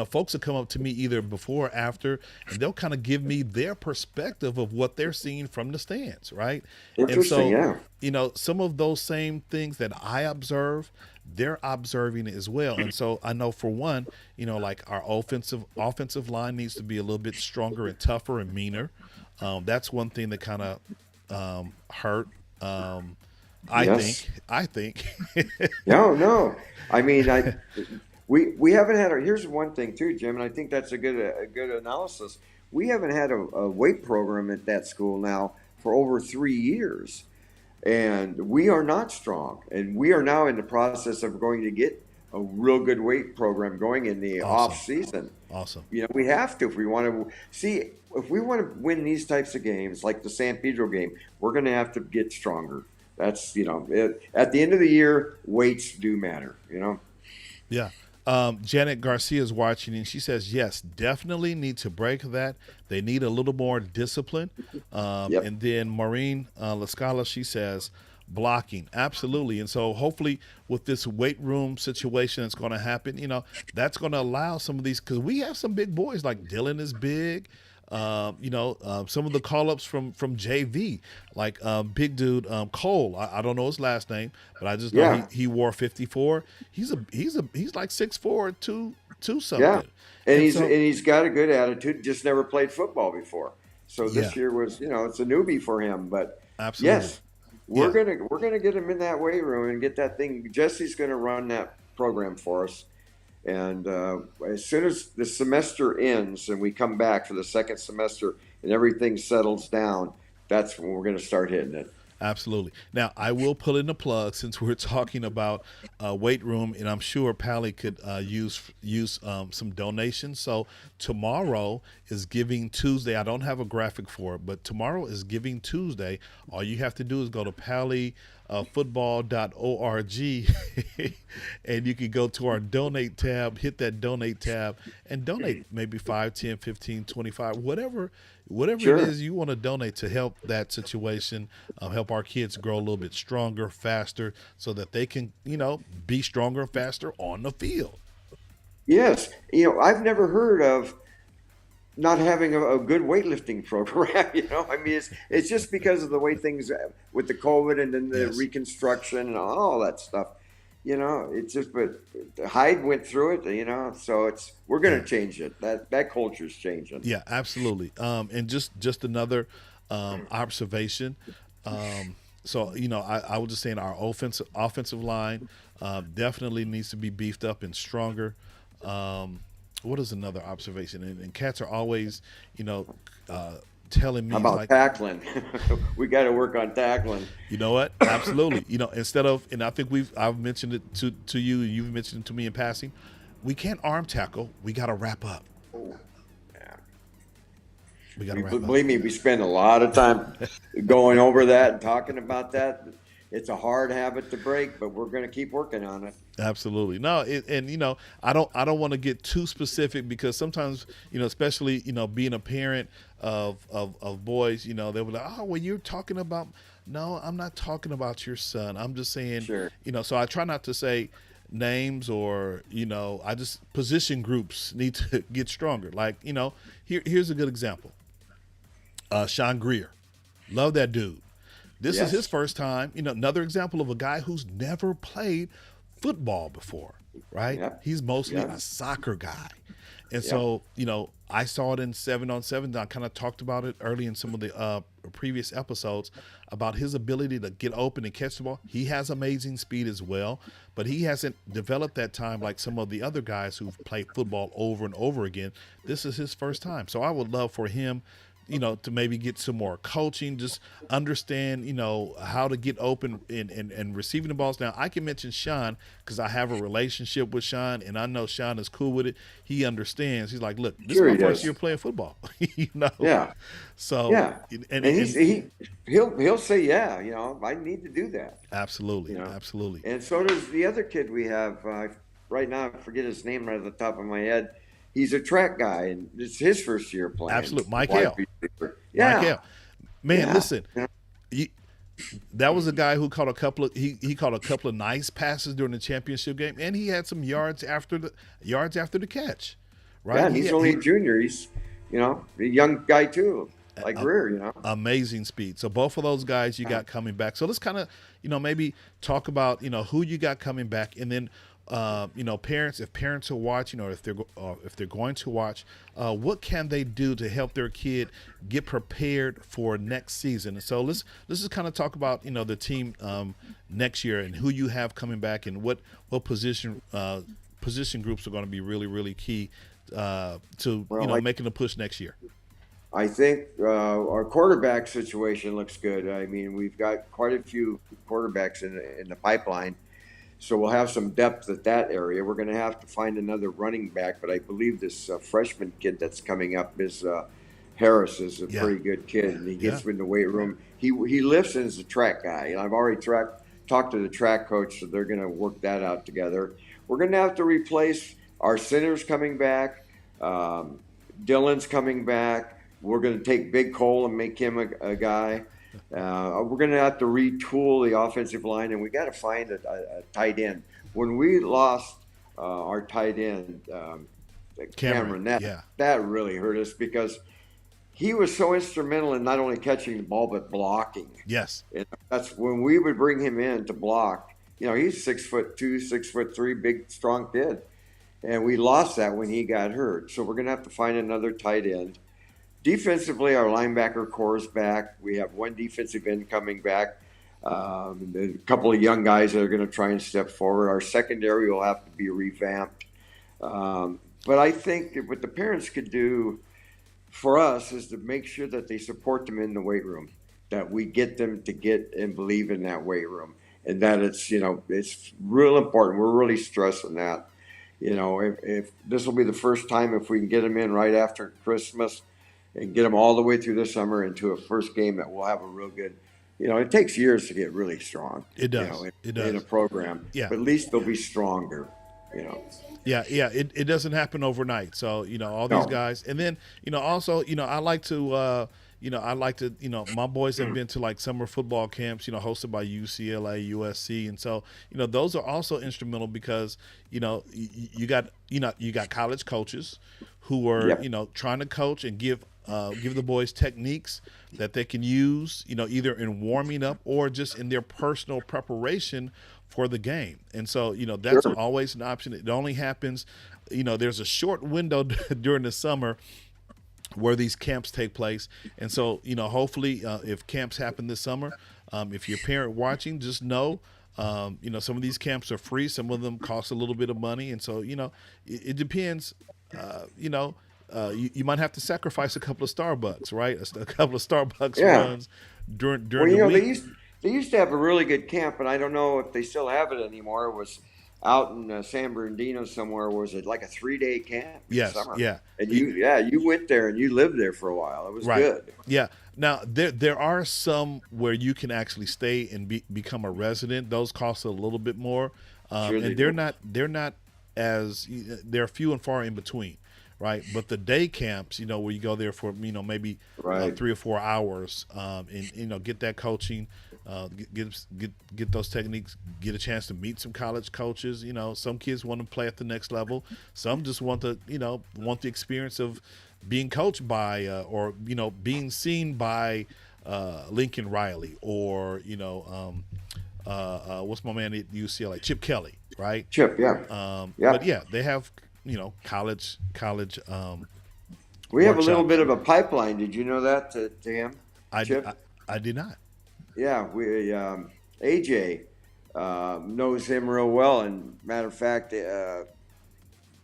A: Folks will come up to me either before or after, and they'll kind of give me their perspective of what they're seeing from the stands, right?
F: Interesting,
A: and so,
F: yeah.
A: Some of those same things that I observe, they're observing it as well. And so I know for one, like our offensive line needs to be a little bit stronger and tougher and meaner. That's one thing that kind of hurt. I think.
F: No. I mean, we haven't had here's one thing too, Jim, and I think that's a good analysis. We haven't had a weight program at that school now for over 3 years. And we are not strong. And we are now in the process of going to get a real good weight program going in the off season.
A: Awesome.
F: We have to if we want to see if we want to win these types of games, like the San Pedro game, we're going to have to get stronger. That's at the end of the year, weights do matter.
A: Yeah. Janet Garcia is watching, and she says, yes, definitely need to break that. They need a little more discipline.
F: Yep.
A: And then Maureen Lascala, she says, blocking. Absolutely. And so hopefully with this weight room situation that's going to happen, that's going to allow some of these, because we have some big boys, like Dylan is big. Some of the call-ups from JV, like big dude Cole. I don't know his last name, but I just know he wore 54. He's like 6'4", 2 something.
F: Yeah, and he's got a good attitude. Just never played football before, so this year was it's a newbie for him. But
A: absolutely,
F: yes, we're gonna get him in that weight room and get that thing. Jesse's gonna run that program for us. And as soon as the semester ends and we come back for the second semester and everything settles down, that's when we're going to start hitting it.
A: Absolutely. Now, I will pull in the plug since we're talking about weight room, and I'm sure Pali could use some donations. So tomorrow is Giving Tuesday. I don't have a graphic for it, but tomorrow is Giving Tuesday. All you have to do is go to palifootball.org and you can go to our donate tab, hit that donate tab, and donate maybe 5, 10, 15, 25, whatever
F: Sure.
A: it is you want to donate to help that situation, help our kids grow a little bit stronger, faster, so that they can, be stronger, faster on the field.
F: Yes. I've never heard of not having a good weightlifting program. I mean, it's just because of the way things with the COVID and then the reconstruction and all that stuff. It's just, but Hyde went through it, so we're going to change it. That culture's changing.
A: Yeah, absolutely. And just another observation. So, I was just saying our offensive line definitely needs to be beefed up and stronger. What is another observation? And cats are always, telling me
F: How about
A: like,
F: tackling? We got to work on tackling.
A: You know what? Absolutely. Instead of, and I think I've mentioned it to you, you've mentioned it to me in passing. We can't arm tackle. We got to wrap up.
F: Yeah.
A: We got to wrap up.
F: Believe me, we spend a lot of time going over that and talking about that. It's a hard habit to break, but we're going to keep working on it.
A: Absolutely. No, I don't want to get too specific because sometimes, especially, being a parent of boys, they'll be like, oh, well, you're talking about, no, I'm not talking about your son. I'm just saying,
F: Sure.
A: So I try not to say names or, I just position groups need to get stronger. Like, here's a good example. Sean Greer. Love that dude. This is his first time. Another example of a guy who's never played football before, right?
F: Yep.
A: He's mostly a soccer guy. And so, I saw it in 7-on-7. I kind of talked about it early in some of the previous episodes about his ability to get open and catch the ball. He has amazing speed as well, but he hasn't developed that time like some of the other guys who've played football over and over again. This is his first time. So I would love for him to maybe get some more coaching, just understand, how to get open and receiving the balls. Now, I can mention Sean because I have a relationship with Sean, and I know Sean is cool with it. He understands. He's like, look, this is my first year playing football,
F: Yeah.
A: So,
F: yeah. And he'll say, yeah, I need to do that.
A: Absolutely. Absolutely.
F: And so does the other kid we have right now. I forget his name right at the top of my head. He's a track guy, and it's his first year playing.
A: Absolutely. Michael.
F: Yeah.
A: Man, listen, that was a guy who caught a couple of he caught a couple of nice passes during the championship game, and he had some yards after the catch. Right?
F: Yeah, and he's only a junior. He's a young guy too, like Greer.
A: Amazing speed. So both of those guys you got coming back. So let's kind of maybe talk about who you got coming back, and then parents, if parents are watching or if they're going to watch, what can they do to help their kid get prepared for next season? And so let's just kind of talk about the team next year and who you have coming back and what position groups are going to be really, really key to making a push next year.
F: I think our quarterback situation looks good. I mean, we've got quite a few quarterbacks in the pipeline. So we'll have some depth at that area. We're going to have to find another running back, but I believe this freshman kid that's coming up is Harris is a pretty good kid, and he gets in the weight room. He lifts and is a track guy. And I've already talked to the track coach, so they're going to work that out together. We're going to have to replace our centers coming back. Dylan's coming back. We're going to take Big Cole and make him a guy. We're going to have to retool the offensive line, and we got to find a tight end. When we lost our tight end, Cameron, that really hurt us because he was so instrumental in not only catching the ball but blocking.
A: Yes,
F: and that's when we would bring him in to block. He's 6'2", 6'3", big, strong kid, and we lost that when he got hurt. So we're going to have to find another tight end. Defensively, our linebacker core is back. We have one defensive end coming back. A couple of young guys that are going to try and step forward. Our secondary will have to be revamped. But I think what the parents could do for us is to make sure that they support them in the weight room, that we get them to get and believe in that weight room, and that it's real important. We're really stressing that. If this will be the first time if we can get them in right after Christmas and get them all the way through the summer into a first game that we'll have a real good, it takes years to get really strong.
A: It does. It does.
F: In a program.
A: Yeah.
F: But at least they'll be stronger,
A: Yeah. It doesn't happen overnight. So, all these guys. And then, also, I like to, my boys have been to like summer football camps, hosted by UCLA, USC. And so, those are also instrumental because, you got college coaches who are, trying to coach and give the boys techniques that they can use, either in warming up or just in their personal preparation for the game. And so, that's always an option. It only happens, there's a short window during the summer where these camps take place. And so, hopefully if camps happen this summer, if you're a parent watching, just know, some of these camps are free. Some of them cost a little bit of money. And so, it depends, you might have to sacrifice a couple of Starbucks, right? A couple of Starbucks runs during the week.
F: They used to have a really good camp, and I don't know if they still have it anymore. It was out in San Bernardino somewhere. Was it like a 3-day camp?
A: Yes,
F: summer?
A: yeah.
F: And you went there and you lived there for a while. It was good.
A: Yeah. Now there are some where you can actually stay and become a resident. Those cost a little bit more, and they're not as they're few and far in between. Right, but the day camps, where you go there for maybe 3 or 4 hours, and get that coaching, get those techniques, get a chance to meet some college coaches. Some kids want to play at the next level. Some just want the experience of being coached by or being seen by Lincoln Riley or what's my man at UCLA, Chip Kelly, right?
F: Chip, yeah.
A: But they have college.
F: We have a little
A: workshops.
F: bit of a pipeline. Did you know that, to him,
A: I,
F: Chip?
A: I did not.
F: Yeah, AJ knows him real well. And matter of fact, where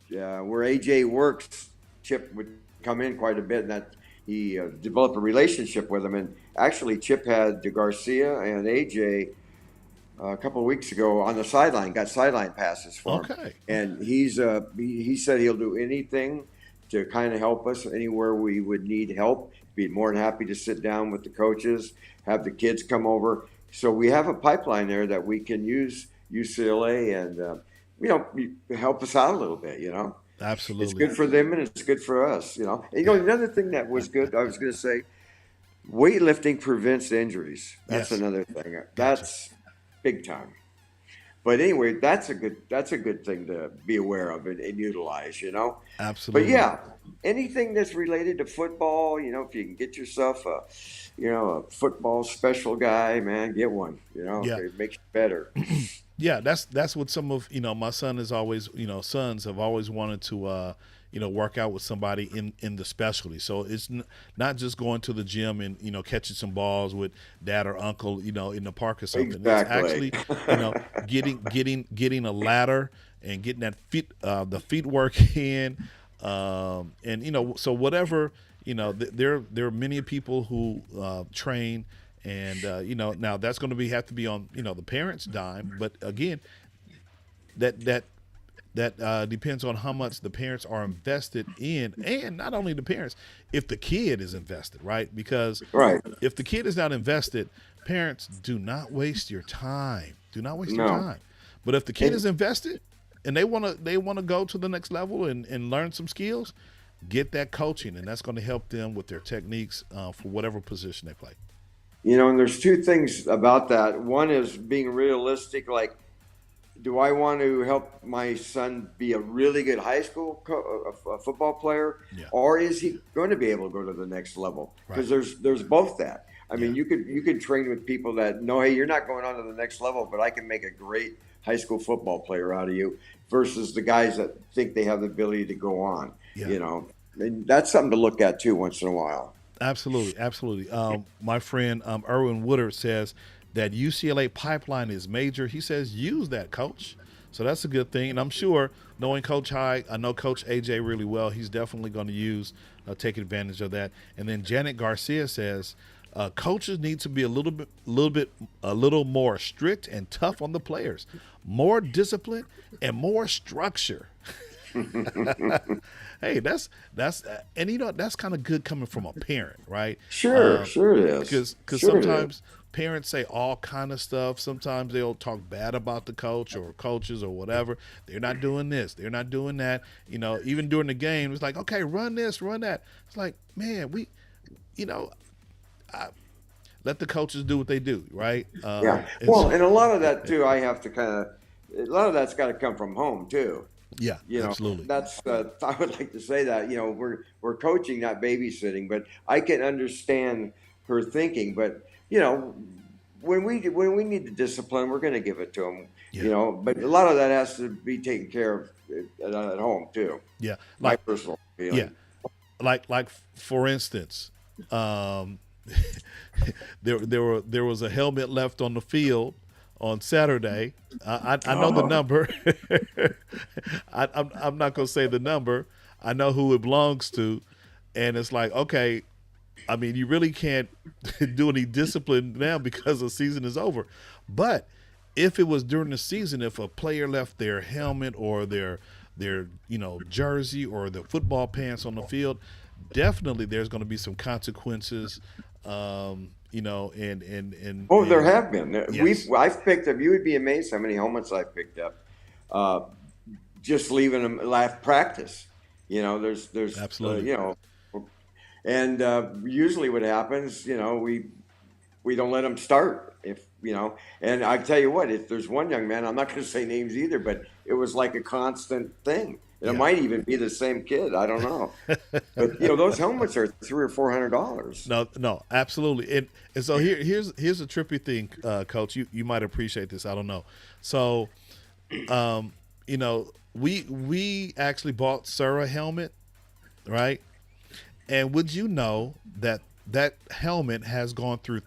F: AJ works, Chip would come in quite a bit, and that he developed a relationship with him. And actually, Chip had Garcia and AJ a couple of weeks ago on the sideline, got sideline passes for him.
A: Okay.
F: And he said he'll do anything to kind of help us anywhere we would need help. Be more than happy to sit down with the coaches, have the kids come over. So we have a pipeline there that we can use UCLA and help us out a little bit.
A: Absolutely.
F: It's good for them and it's good for us. And, another thing that was good, I was going to say, weightlifting prevents injuries. That's
A: Yes.
F: another thing. That's big time. But anyway, that's a good thing to be aware of and utilize.
A: Absolutely.
F: But yeah, anything that's related to football, if you can get yourself a football special guy, man, get one.
A: Yeah.
F: It makes you better.
A: Yeah, that's what some of my son is always sons have always wanted to work out with somebody in the specialty. So it's not just going to the gym and catching some balls with dad or uncle in the park or something.
F: Exactly.
A: It's actually getting a ladder and getting that the feet work in, and so whatever there are many people who train. And now that's going to have to be on the parents' dime, but again, that depends on how much the parents are invested in, and not only the parents, if the kid is invested, right? Because if the kid is not invested, parents, do not waste your time. Do not waste your time. But if the kid is invested and they want to go to the next level and learn some skills, get that coaching, and that's going to help them with their techniques for whatever position they play.
F: And there's two things about that. One is being realistic. Like, do I want to help my son be a really good high school football player, or is he going to be able to go to the next level? Because there's both that. I mean, you could train with people that know, hey, you're not going on to the next level, but I can make a great high school football player out of you, versus the guys that think they have the ability to go on. And that's something to look at too once in a while.
A: Absolutely. My friend Erwin Woodard says that UCLA pipeline is major. He says use that, coach. So that's a good thing. And I'm sure, knowing Coach High, I know Coach AJ really well. He's definitely going to take advantage of that. And then Janet Garcia says coaches need to be a little more strict and tough on the players, more discipline and more structure. Hey, that's and that's kind of good coming from a parent, right?
F: Sure it is.
A: Because sometimes parents say all kind of stuff. Sometimes they'll talk bad about the coach or coaches or whatever. They're not doing this. They're not doing that. Even during the game, it's like, okay, run this, run that. It's like, man, let the coaches do what they do, right?
F: Well, and a lot of that too, a lot of that's got to come from home too.
A: Yeah, absolutely.
F: That's I would like to say that we're coaching, not babysitting, but I can understand her thinking. But when we need the discipline, we're going to give it to them.
A: Yeah.
F: But a lot of that has to be taken care of at home too.
A: Yeah,
F: my personal feeling.
A: Yeah, like for instance, there was a helmet left on the field on Saturday. I know the number. I'm not going to say the number. I know who it belongs to. And it's like, okay, I mean, you really can't do any discipline now because the season is over. But if it was during the season, if a player left their helmet or their jersey or the football pants on the field, definitely there's going to be some consequences.
F: There have been.
A: Yes.
F: I've picked up. You would be amazed how many helmets I've picked up, just leaving them last practice. There's
A: absolutely.
F: And usually what happens, we don't let them start And I tell you what, if there's one young man, I'm not going to say names either, but it was like a constant thing. It might even be the same kid. I don't know. But those helmets are $300 or $400.
A: No, absolutely. And so here's a trippy thing, Coach. You might appreciate this. I don't know. So, we actually bought Sir a helmet, right? And would you know that that helmet has gone through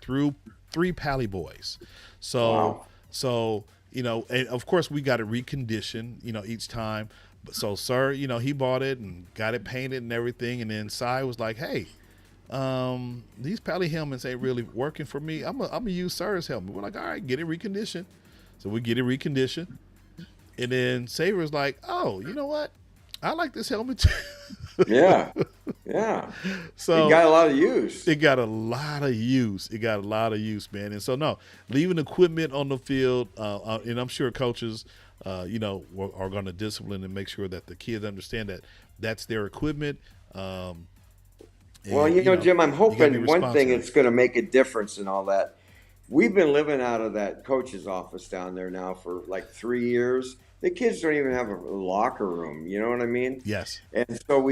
A: three Pally boys? So
F: Wow.
A: so and of course we got it reconditioned, each time. But so Sir, he bought it and got it painted and everything, and then Cy was like, "Hey, these Pally helmets ain't really working for me. I'm gonna use Sir's helmet." We're like, "All right, get it reconditioned." So we get it reconditioned, and then Saver's like, "Oh, you know what? I like this helmet too."
F: Yeah. Yeah.
A: So
F: It got a lot of use.
A: it got a lot of use. It got a lot of use, man. And so no, leaving equipment on the field, and I'm sure coaches, are going to discipline and make sure that the kids understand that that's their equipment.
F: Well, Jim, I'm
A: you gotta be
F: hoping one thing
A: responsible.
F: that's going to make a difference in all that. We've been living out of that coach's office down there now for like 3 years. The kids don't even have a locker room. You know what I mean?
A: Yes,
F: And so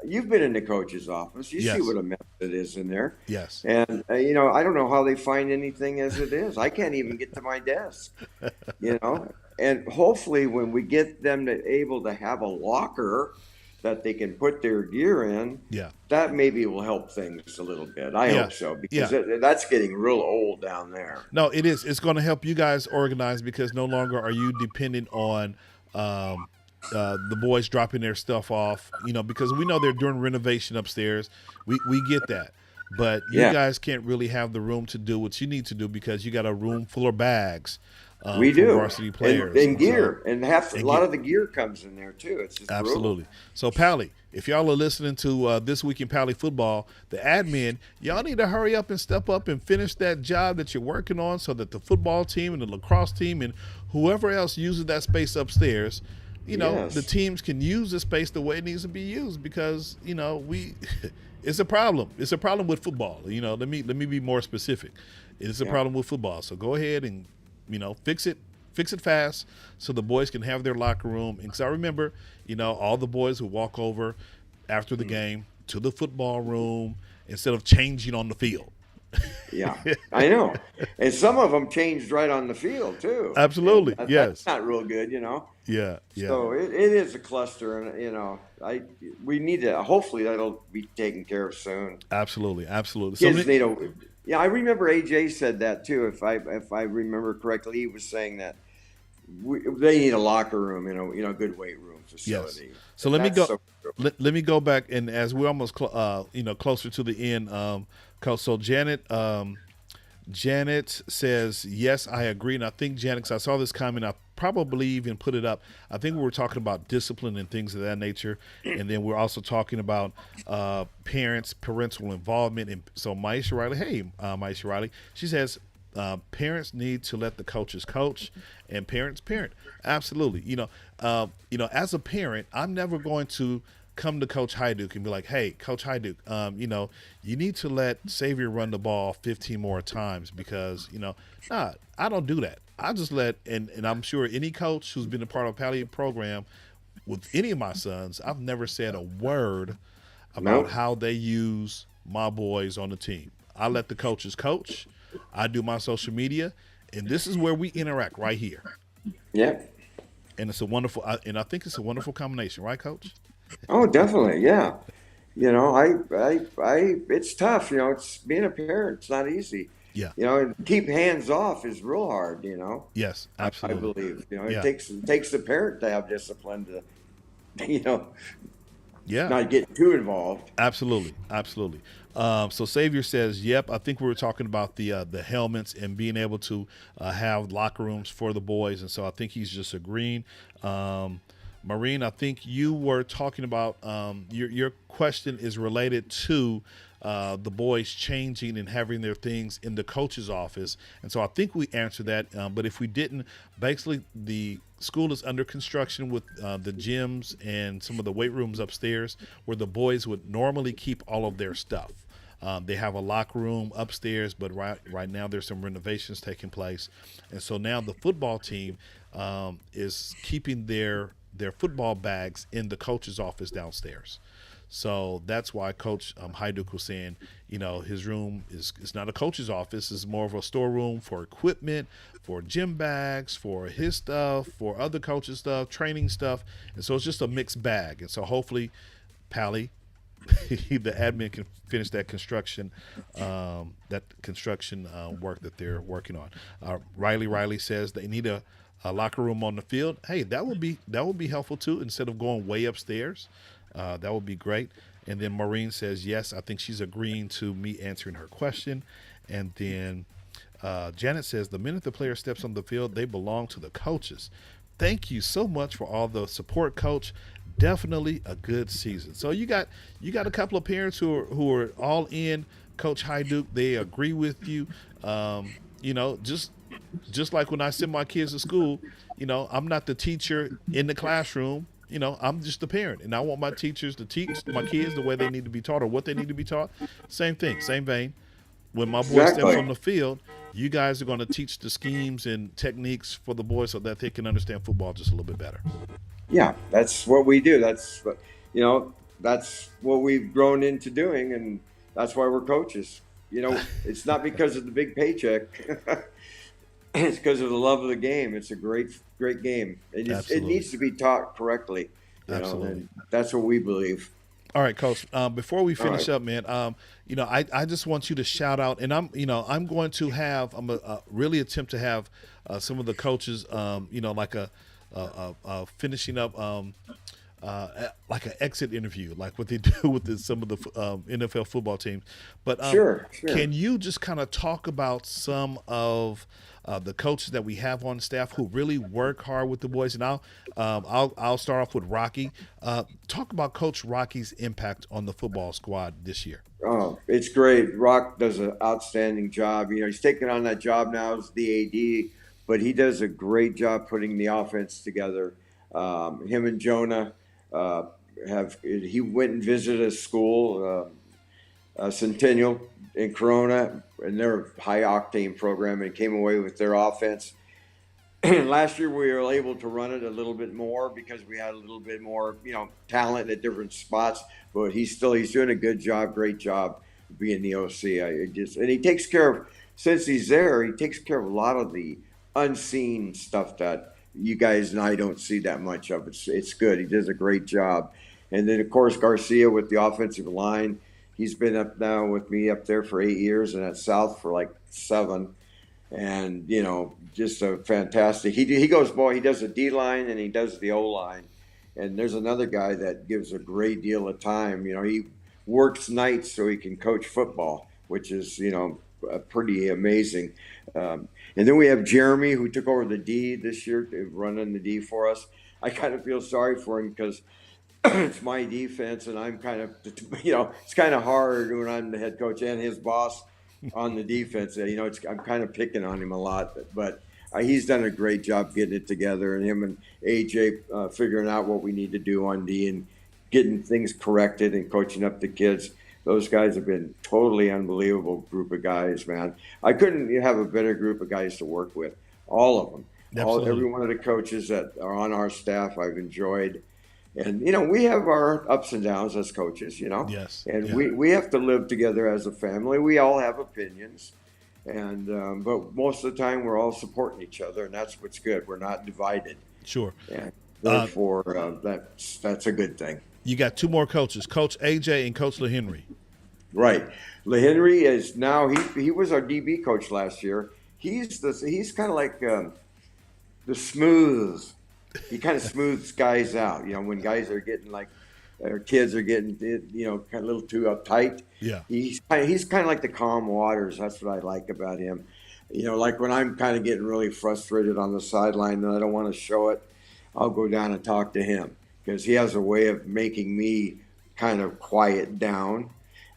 F: you've been in the coach's office. You see
A: yes,
F: what a mess it is in there.
A: yes.
F: And, I don't know how they find anything as it is. I can't even get to my desk, And hopefully when we get them able to have a locker that they can put their gear in,
A: Yeah,
F: that maybe will help things a little bit. I
A: yeah,
F: hope so, because
A: yeah.
F: that's getting real old down there.
A: No, it is. It's going to help you guys organize because no longer are you dependent on the boys dropping their stuff off. Because we know they're doing renovation upstairs. We get that, but you
F: Yeah,
A: guys can't really have the room to do what you need to do because you got a room full of bags
F: we
A: for
F: do.
A: varsity
F: And,
A: players.
F: and gear. And a
A: And
F: lot
A: get
F: of the gear comes in there, too. It's just brutal.
A: absolutely. So Pally, if y'all are listening to This Week in Pally Football, the admin, y'all need to hurry up and step up and finish that job that you're working on so that the football team and the lacrosse team and whoever else uses that space upstairs, the
F: Yes.
A: teams can use the space the way it needs to be used because, we it's a problem. It's a problem with football. Let me be more specific. It's a
F: Yeah.
A: problem with football. So go ahead and, fix it fast so the boys can have their locker room. And because I remember, all the boys would walk over after the game to the football room instead of changing on the field.
F: Yeah, I know. And some of them changed right on the field, too. And
A: Absolutely.
F: that's
A: Yes.
F: not real good,
A: Yeah. Yeah.
F: So it is a cluster, and we need to. Hopefully, that'll be taken care of soon.
A: Absolutely. Absolutely. So
F: Kids need a. Yeah, I remember AJ said that too. If I remember correctly, he was saying that they need a locker room, a good weight room
A: yes.
F: facility.
A: So
F: And
A: let me
F: that's
A: go.
F: so true.
A: Let me go back, and as we're almost closer to the end, so Janet says, yes, I agree. And I think Janet, 'cause I saw this comment, I probably even put it up. I think we were talking about discipline and things of that nature. And then we're also talking about parental involvement. And so Maisha Riley, hey, Maisha Riley, she says, parents need to let the coaches coach and parents parent. Absolutely. As a parent, I'm never going to come to Coach Hyduke and be like, hey, Coach Hyduke, you need to let Xavier run the ball 15 more times because, nah, I don't do that. I just and I'm sure any coach who's been a part of a Pally program with any of my sons, I've never said a word about
F: Nope.
A: how they use my boys on the team. I let the coaches coach. I do my social media, and this is where we interact right here.
F: Yeah.
A: And it's a wonderful, and I think it's a wonderful combination, right, Coach?
F: Oh, definitely. Yeah. It's tough. It's being a parent. It's not easy.
A: Yeah.
F: And keep hands off is real hard.
A: Yes,
F: I
A: absolutely.
F: believe.
A: Yeah.
F: It takes the parent to have discipline to,
A: Yeah.
F: not get too involved.
A: Absolutely, absolutely. So Xavier says, "Yep, I think we were talking about the helmets and being able to have locker rooms for the boys." And so I think he's just agreeing. Maureen, I think you were talking about your question is related to the boys changing and having their things in the coach's office. And so I think we answered that. But if we didn't, basically the school is under construction with the gyms and some of the weight rooms upstairs where the boys would normally keep all of their stuff. They have a locker room upstairs, but right now there's some renovations taking place. And so now the football team is keeping their football bags in the coach's office downstairs. So that's why Coach Hajduk was saying, his room is not a coach's office. It's more of a storeroom for equipment, for gym bags, for his stuff, for other coaches' stuff, training stuff. And so it's just a mixed bag. And so hopefully Pali, the admin, can finish that construction work that they're working on. Riley says they need a locker room on the field. Hey, that would be helpful too. Instead of going way upstairs, that would be great. And then Maureen says yes. I think she's agreeing to me answering her question. And then Janet says the minute the player steps on the field, they belong to the coaches. Thank you so much for all the support, Coach. Definitely a good season. So you got a couple of parents who are all in Coach Hajduk. They agree with you. Just like when I send my kids to school, I'm not the teacher in the classroom. I'm just the parent, and I want my teachers to teach my kids the way they need to be taught or what they need to be taught. Same thing, same vein. When my boy steps on the field, you guys are going to teach the schemes and techniques for the boys so that they can understand football just a little bit better.
F: Yeah, that's what we do. That's what we've grown into doing, and that's why we're coaches. It's not because of the big paycheck. It's because of the love of the game. It's a great game. It needs to be taught correctly.
A: Absolutely.
F: And that's what we believe.
A: All right, Coach. Before we finish up, man, I just want you to shout out, and I'm going to have really attempt to have some of the coaches, like finishing up like an exit interview, like what they do with some of the NFL football teams. But
F: sure.
A: Can you just kind of talk about some of the coaches that we have on staff who really work hard with the boys? And I'll start off with Rocky. Talk about Coach Rocky's impact on the football squad this year.
F: Oh, it's great. Rock does an outstanding job. He's taking on that job now as the AD, but he does a great job putting the offense together. Him and Jonah he went and visited a school, Centennial in Corona, and they're a high octane program, and came away with their offense. Last year we were able to run it a little bit more because we had a little bit more, talent at different spots. But he's doing a good job, great job being the OC. And he takes care of, since he's there, he takes care of a lot of the unseen stuff that you guys and I don't see that much of. It's good. He does a great job. And then of course Garcia with the offensive line. He's been up now with me up there for 8 years, and at South for like 7. And, just a fantastic. He goes, he does the D line and he does the O line. And there's another guy that gives a great deal of time. He works nights so he can coach football, which is, pretty amazing. And then we have Jeremy, who took over the D this year, running the D for us. I kind of feel sorry for him because it's my defense, and I'm kind of, it's kind of hard when I'm the head coach and his boss on the defense. I'm kind of picking on him a lot, but he's done a great job getting it together, and him and AJ figuring out what we need to do on D and getting things corrected and coaching up the kids. Those guys have been totally unbelievable group of guys, man. I couldn't have a better group of guys to work with. All of them. Every one of the coaches that are on our staff I've enjoyed. And, we have our ups and downs as coaches,
A: Yes.
F: And we have to live together as a family. We all have opinions. And but most of the time we're all supporting each other, and that's what's good. We're not divided.
A: Sure.
F: And therefore, that's a good thing.
A: You got 2 more coaches, Coach AJ and Coach LeHenry.
F: Right. LeHenry is now, he was our DB coach last year. He's kind of like the smooth. He kind of smooths guys out. When guys are getting or kids are getting, kind of a little too uptight.
A: Yeah.
F: He's kind of like the calm waters. That's what I like about him. Like when I'm kind of getting really frustrated on the sideline and I don't want to show it, I'll go down and talk to him because he has a way of making me kind of quiet down.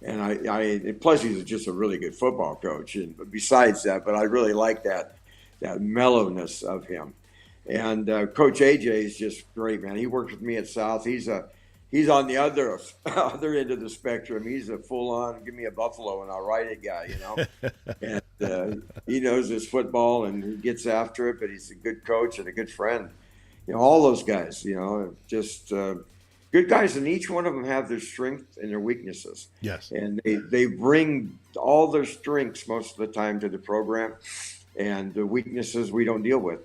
F: And plus he's just a really good football coach. And besides that, but I really like that mellowness of him. And Coach AJ is just great, man. He worked with me at South. He's on the other end of the spectrum. He's a full-on, give me a buffalo and I'll ride it guy, And he knows his football and he gets after it, but he's a good coach and a good friend. All those guys, just good guys, and each one of them have their strengths and their weaknesses.
A: Yes.
F: And they bring all their strengths most of the time to the program, and the weaknesses we don't deal with.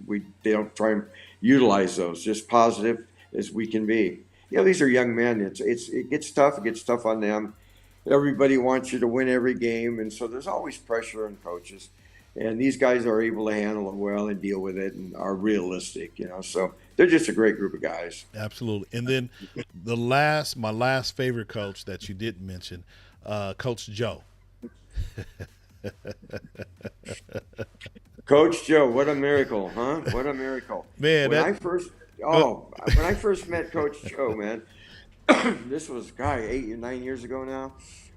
F: They don't try and utilize those. Just positive as we can be. These are young men. It gets tough. It gets tough on them. Everybody wants you to win every game, and so there's always pressure on coaches. And these guys are able to handle it well and deal with it and are realistic, So they're just a great group of guys.
A: Absolutely. And then my last favorite coach that you didn't mention, Coach Joe.
F: Coach Joe, what a miracle, huh? What a miracle.
A: Man,
F: when I first met Coach Joe, man, this was 8 or 9 years ago now.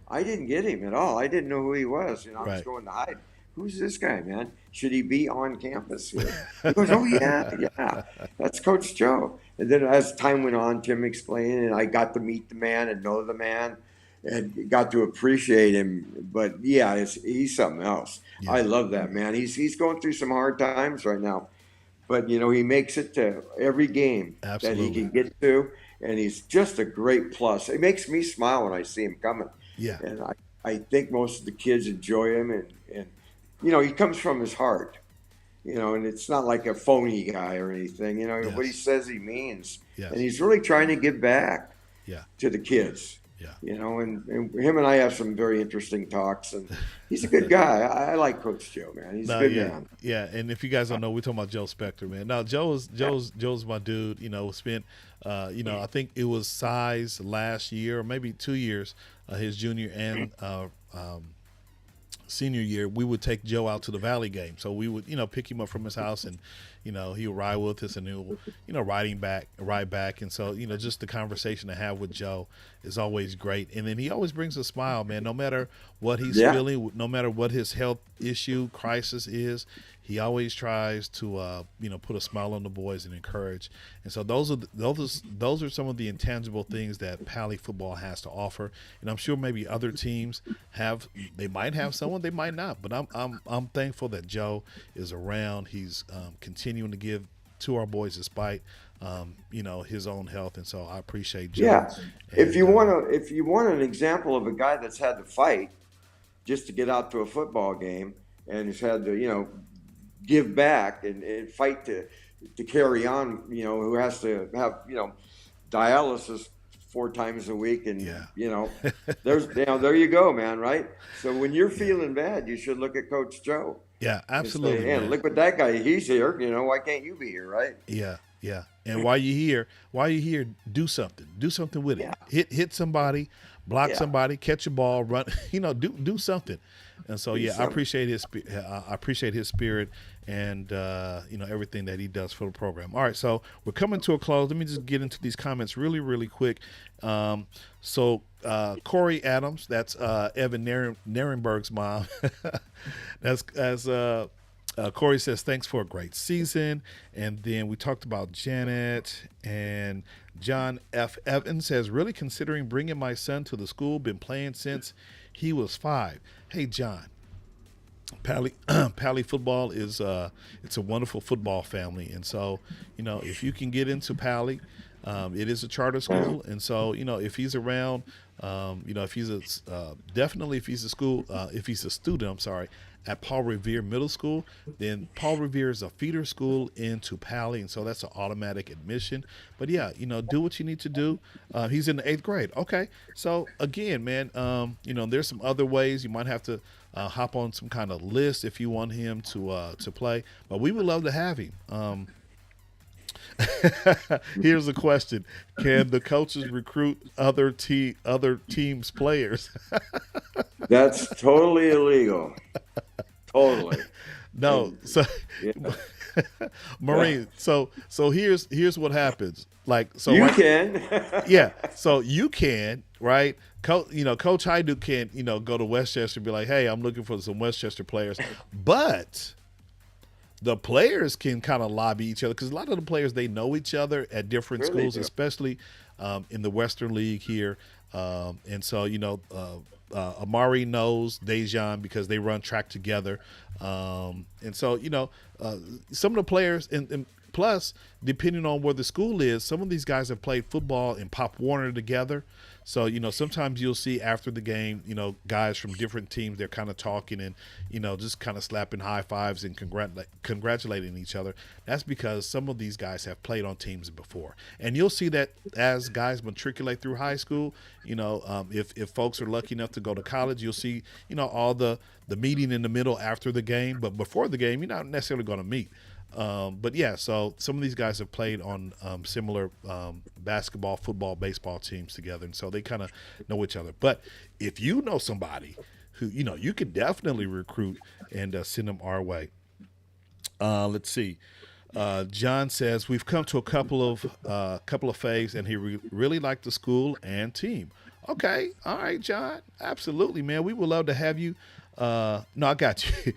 F: I didn't get him at all. I didn't know who he was. I was going to hide. Who's this guy, man? Should he be on campus here? He goes, oh, yeah, that's Coach Joe. And then as time went on, Tim explained, and I got to meet the man and know the man and got to appreciate him. But, yeah, he's something else. Yeah. I love that man. He's going through some hard times right now. But, he makes it to every game that he can get to, and he's just a great plus. It makes me smile when I see him coming.
A: Yeah.
F: And I think most of the kids enjoy him, and he comes from his heart, and it's not like a phony guy or anything,
A: Yes.
F: What he says he means.
A: Yes.
F: And he's really trying to give back to the kids, and him and I have some very interesting talks, and he's a good guy. I like Coach Joe, man. He's a good man.
A: Yeah. And if you guys don't know, we're talking about Joe Spector, man. Now, Joe's my dude, spent, I think it was size last year or maybe 2 years, his junior and, senior year, we would take Joe out to the Valley game. So we would, pick him up from his house, and, he would ride with us, and he'll, ride back. And so, just the conversation to have with Joe is always great. And then he always brings a smile, man, no matter what he's feeling, no matter what his health issue, crisis is. He always tries to, put a smile on the boys and encourage. And so those are some of the intangible things that Pali football has to offer. And I'm sure maybe other teams they might have someone, they might not. But I'm thankful that Joe is around. He's continuing to give to our boys despite, his own health. And so I appreciate Joe.
F: Yeah.
A: And,
F: if you want an example of a guy that's had to fight just to get out to a football game, and has had to, give back and fight to carry on, who has to have, dialysis 4 times a week. And, there you go, man. Right. So when you're feeling bad, you should look at Coach Joe.
A: Yeah, absolutely.
F: Say, look at that guy. He's here. Why can't you be here? Right.
A: Yeah. Yeah. And while you're here, do something with it. Hit somebody, block somebody, catch a ball, run, do something. And so, I appreciate his spirit and, everything that he does for the program. All right. So we're coming to a close. Let me just get into these comments really, really quick. Corey Adams, that's Evan Narenberg's mom. Corey says, thanks for a great season. And then we talked about Janet, and John F. Evans says, really considering bringing my son to the school, been playing since he was 5. Hey, John, Pali football is it's a wonderful football family. And so, if you can get into Pali, it is a charter school. And so, if he's around, if he's if he's a student, at Paul Revere Middle School, then Paul Revere is a feeder school into Pali, and so that's an automatic admission. But do what you need to do. He's in the 8th grade. Okay, so again, man, there's some other ways. You might have to hop on some kind of list if you want him to play. But we would love to have him. Here's a question: can the coaches recruit other teams' players?
F: That's totally illegal. Totally.
A: No. So, Maureen. So here's what happens.
F: You can.
A: Yeah. So you can, right? Coach Haidu can, go to Westchester and be like, hey, I'm looking for some Westchester players, but the players can kind of lobby each other, because a lot of the players, they know each other at different schools, especially in the Western League here. And so, Amari knows Dejan because they run track together. And so, some of the players, and plus, depending on where the school is, some of these guys have played football in Pop Warner together. So, sometimes you'll see after the game, guys from different teams, they're kind of talking and, just kind of slapping high fives and congratulating each other. That's because some of these guys have played on teams before. And you'll see that as guys matriculate through high school, if folks are lucky enough to go to college, you'll see, all the meeting in the middle after the game. But before the game, you're not necessarily going to meet. But yeah, so some of these guys have played on similar basketball, football, baseball teams together, and so they kind of know each other. But if you know somebody who, you could definitely recruit and send them our way. Let's see. John says we've come to a couple of faves, and he really liked the school and team. Okay, all right, John, absolutely, man. We would love to have you. No, I got you.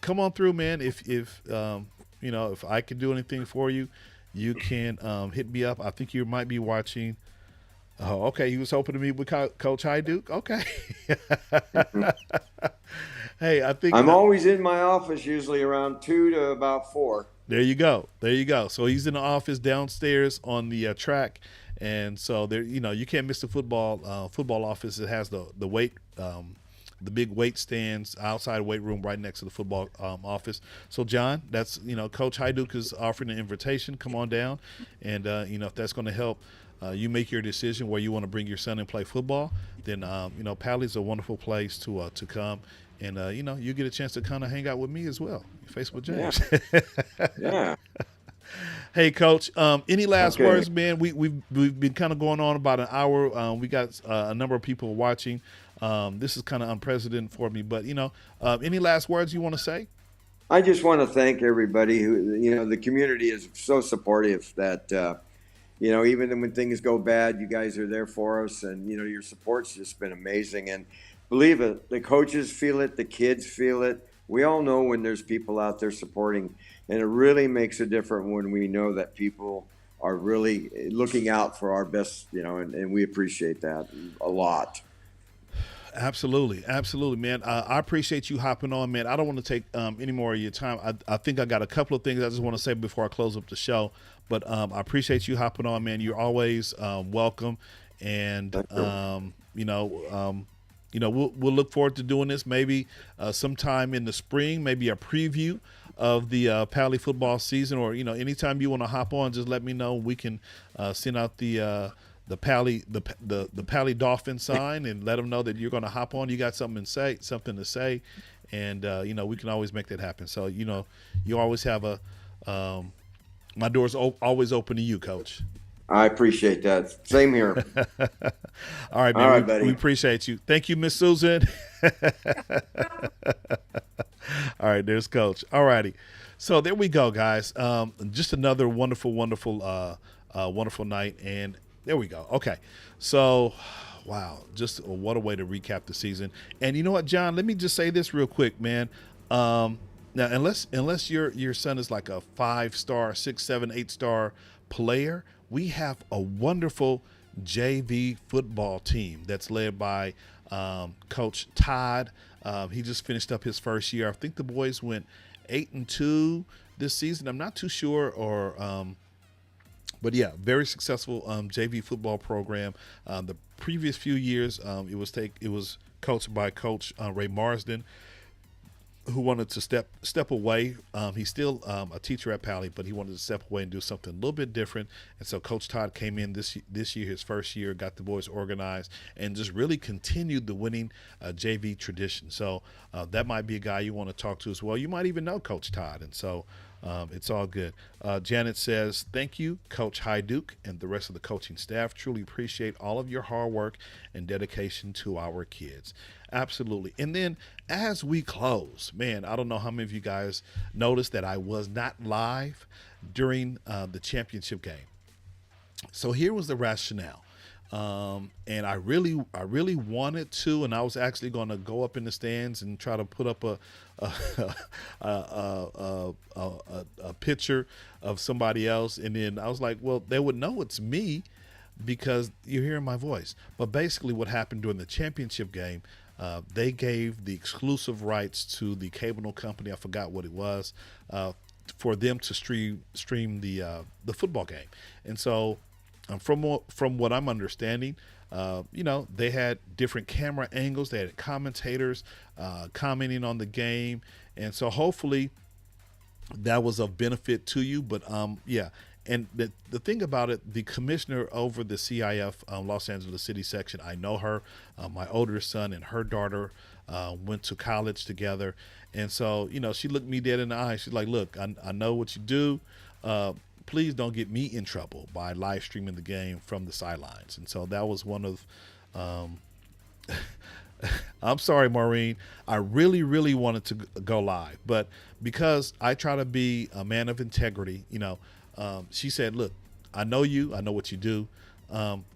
A: Come on through, man. If I can do anything for you, you can hit me up. I think you might be watching. Oh, okay. He was hoping to meet with Coach Hyduke. Okay. Hey, I think
F: I'm always in my office, usually around 2 to about 4.
A: There you go. So he's in the office downstairs on the track, and so there, you can't miss the football office. It has the weight. The big weight stands outside weight room right next to the football office. So, John, that's, Coach Hyduke is offering an invitation. Come on down. And, if that's going to help you make your decision where you want to bring your son and play football, then, Pali's a wonderful place to come. And, you get a chance to kind of hang out with me as well. Facebook James.
F: Yeah.
A: Hey, Coach, any last words, man? We've been kind of going on about an hour. We got a number of people watching. This is kind of unprecedented for me, but, any last words you want to say?
F: I just want to thank everybody who, the community is so supportive that, even when things go bad, you guys are there for us. And, your support's just been amazing. And believe it, the coaches feel it, the kids feel it. We all know when there's people out there supporting, and it really makes a difference when we know that people are really looking out for our best, and we appreciate that a lot.
A: Absolutely, man. I appreciate you hopping on, man. I don't want to take any more of your time. I think I got a couple of things I just want to say before I close up the show. But I appreciate you hopping on, man. You're always welcome, and we'll look forward to doing this maybe sometime in the spring, maybe a preview of the Pali football season, or anytime you want to hop on, just let me know. We can send out the Pali Dolphin sign and let them know that you're going to hop on. You got something to say, and we can always make that happen. So you always have my door's always open to you, Coach.
F: I appreciate that. Same here.
A: All right, man.
F: All right, buddy.
A: We appreciate you. Thank you, Miss Susan. All right, there's Coach. All righty. So there we go, guys. Just another wonderful night, and there we go. Okay. So, wow, just what a way to recap the season. And you know what, John? Let me just say this real quick, man. Now, unless your son is like a 5-star, 6, 7, 8-star player, we have a wonderful JV football team that's led by Coach Todd. He just finished up his first year. I think the boys went 8-2 this season. I'm not too sure, but yeah, very successful JV football program. The previous few years, it was coached by Coach Ray Marsden, who wanted to step away. He's still a teacher at Pali, but he wanted to step away and do something a little bit different. And so Coach Todd came in this year, his first year, got the boys organized, and just really continued the winning JV tradition. So that might be a guy you want to talk to as well. You might even know Coach Todd, and so it's all good. Janet says, thank you, Coach Hyduke, and the rest of the coaching staff. Truly appreciate all of your hard work and dedication to our kids. Absolutely. And then as we close, man, I don't know how many of you guys noticed that I was not live during the championship game. So here was the rationale. And I really wanted to, and I was actually going to go up in the stands and try to put up a picture of somebody else. And then I was like, well, they would know it's me because you're hearing my voice. But basically what happened during the championship game, they gave the exclusive rights to the cable company. I forgot what it was. for them to stream the football game. And so from what I'm understanding, they had different camera angles. They had commentators commenting on the game. And so hopefully that was of benefit to you. But yeah. And the thing about it, the commissioner over the CIF Los Angeles City section, I know her. My older son and her daughter went to college together. And so, she looked me dead in the eye. She's like, look, I know what you do. Please don't get me in trouble by live streaming the game from the sidelines. And so that was one of I'm sorry, Maureen. I really, really wanted to go live. But because I try to be a man of integrity, she said, look, I know you. I know what you do.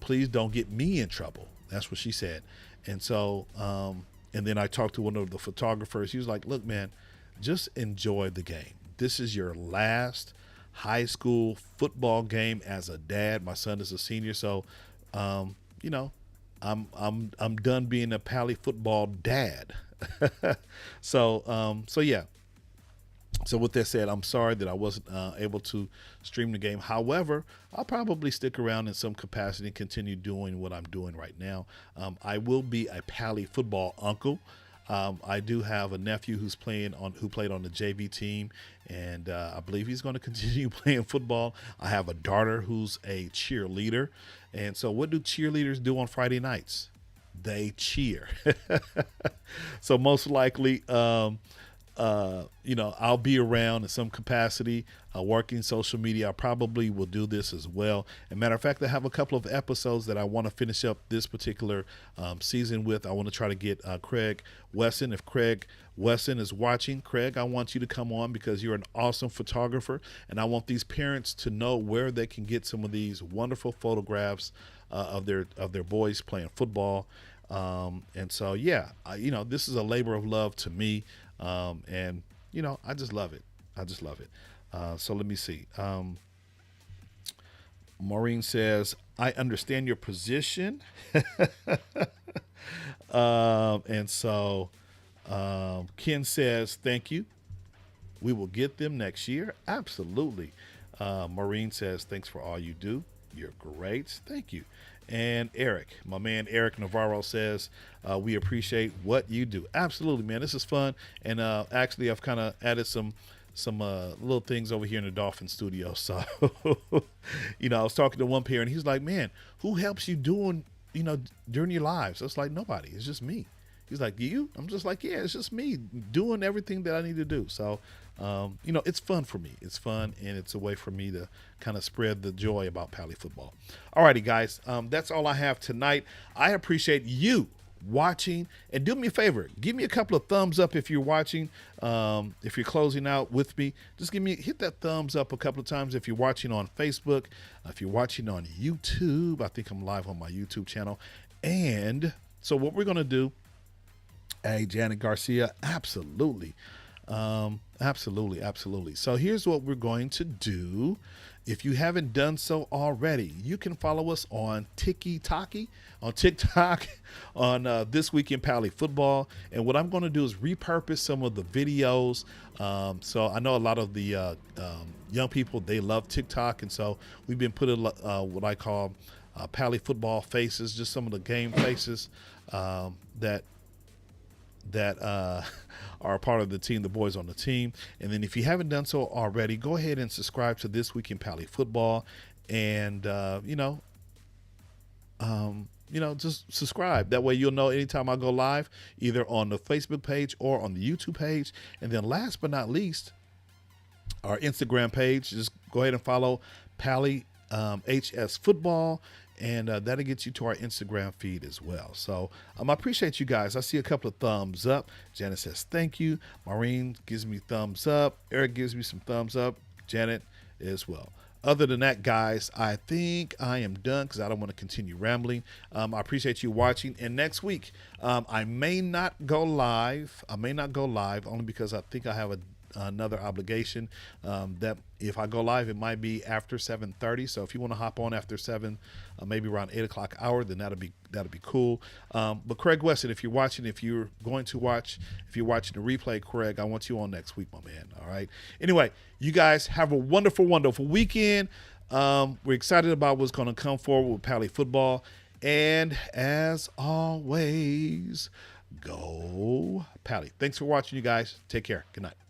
A: Please don't get me in trouble. That's what she said. And so, and then I talked to one of the photographers. He was like, look, man, just enjoy the game. This is your last high school football game as a dad. My son is a senior. So, I'm done being a Pali football dad. So yeah. So with that said, I'm sorry that I wasn't able to stream the game. However, I'll probably stick around in some capacity and continue doing what I'm doing right now. I will be a Pali football uncle. I do have a nephew who played on the JV team, and I believe he's going to continue playing football. I have a daughter who's a cheerleader. And so what do cheerleaders do on Friday nights? They cheer. So most likely, I'll be around in some capacity, working social media. I probably will do this as well. As a matter of fact, I have a couple of episodes that I want to finish up this particular season with. I want to try to get Craig Wesson. If Craig Wesson is watching, Craig, I want you to come on because you're an awesome photographer, and I want these parents to know where they can get some of these wonderful photographs of their boys playing football. And so, yeah, this is a labor of love to me. And I just love it. So let me see. Maureen says, I understand your position. And so, Ken says, thank you. We will get them next year. Absolutely. Maureen says, thanks for all you do. You're great. Thank you. And Eric, my man Eric Navarro says, we appreciate what you do. Absolutely, man. This is fun. And actually, I've kind of added some little things over here in the Dolphin studio. So, I was talking to one parent. He's like, man, who helps you during your lives? I was like, nobody. It's just me. He's like, you? I'm just like, yeah, it's just me doing everything that I need to do. So, it's fun for me. It's fun, and it's a way for me to kind of spread the joy about Pali football. All righty, guys. That's all I have tonight. I appreciate you watching, and do me a favor. Give me a couple of thumbs up if you're watching. If you're closing out with me, just hit that thumbs up a couple of times. If you're watching on Facebook, if you're watching on YouTube, I think I'm live on my YouTube channel. And so what we're going to do, hey, Janet Garcia, absolutely. Absolutely. So here's what we're going to do. If you haven't done so already, you can follow us on TikTok, on This Week in Pali Football. And what I'm going to do is repurpose some of the videos. So I know a lot of the young people, they love TikTok. And so we've been putting what I call Pali Football faces, just some of the game faces that are a part of the team, the boys on the team. And then if you haven't done so already, go ahead and subscribe to This Week in Pali Football, and just subscribe. That way you'll know anytime I go live, either on the Facebook page or on the YouTube page. And then last but not least, our Instagram page. Just go ahead and follow Pali HS Football. And that'll get you to our Instagram feed as well. So I appreciate you guys. I see a couple of thumbs up. Janet says, thank you. Maureen gives me thumbs up. Eric gives me some thumbs up. Janet as well. Other than that, guys, I think I am done because I don't want to continue rambling. I appreciate you watching. And next week, I may not go live. Only because I think I have another obligation. That if I go live, it might be after 7:30. So if you want to hop on after 7, maybe around 8 o'clock hour, then that'll be cool. But Craig Weston, if you're watching, if you're watching the replay, Craig, I want you on next week, my man. All right. Anyway, you guys have a wonderful, wonderful weekend. We're excited about what's going to come forward with Pali football. And as always, go Pali. Thanks for watching, you guys. Take care. Good night.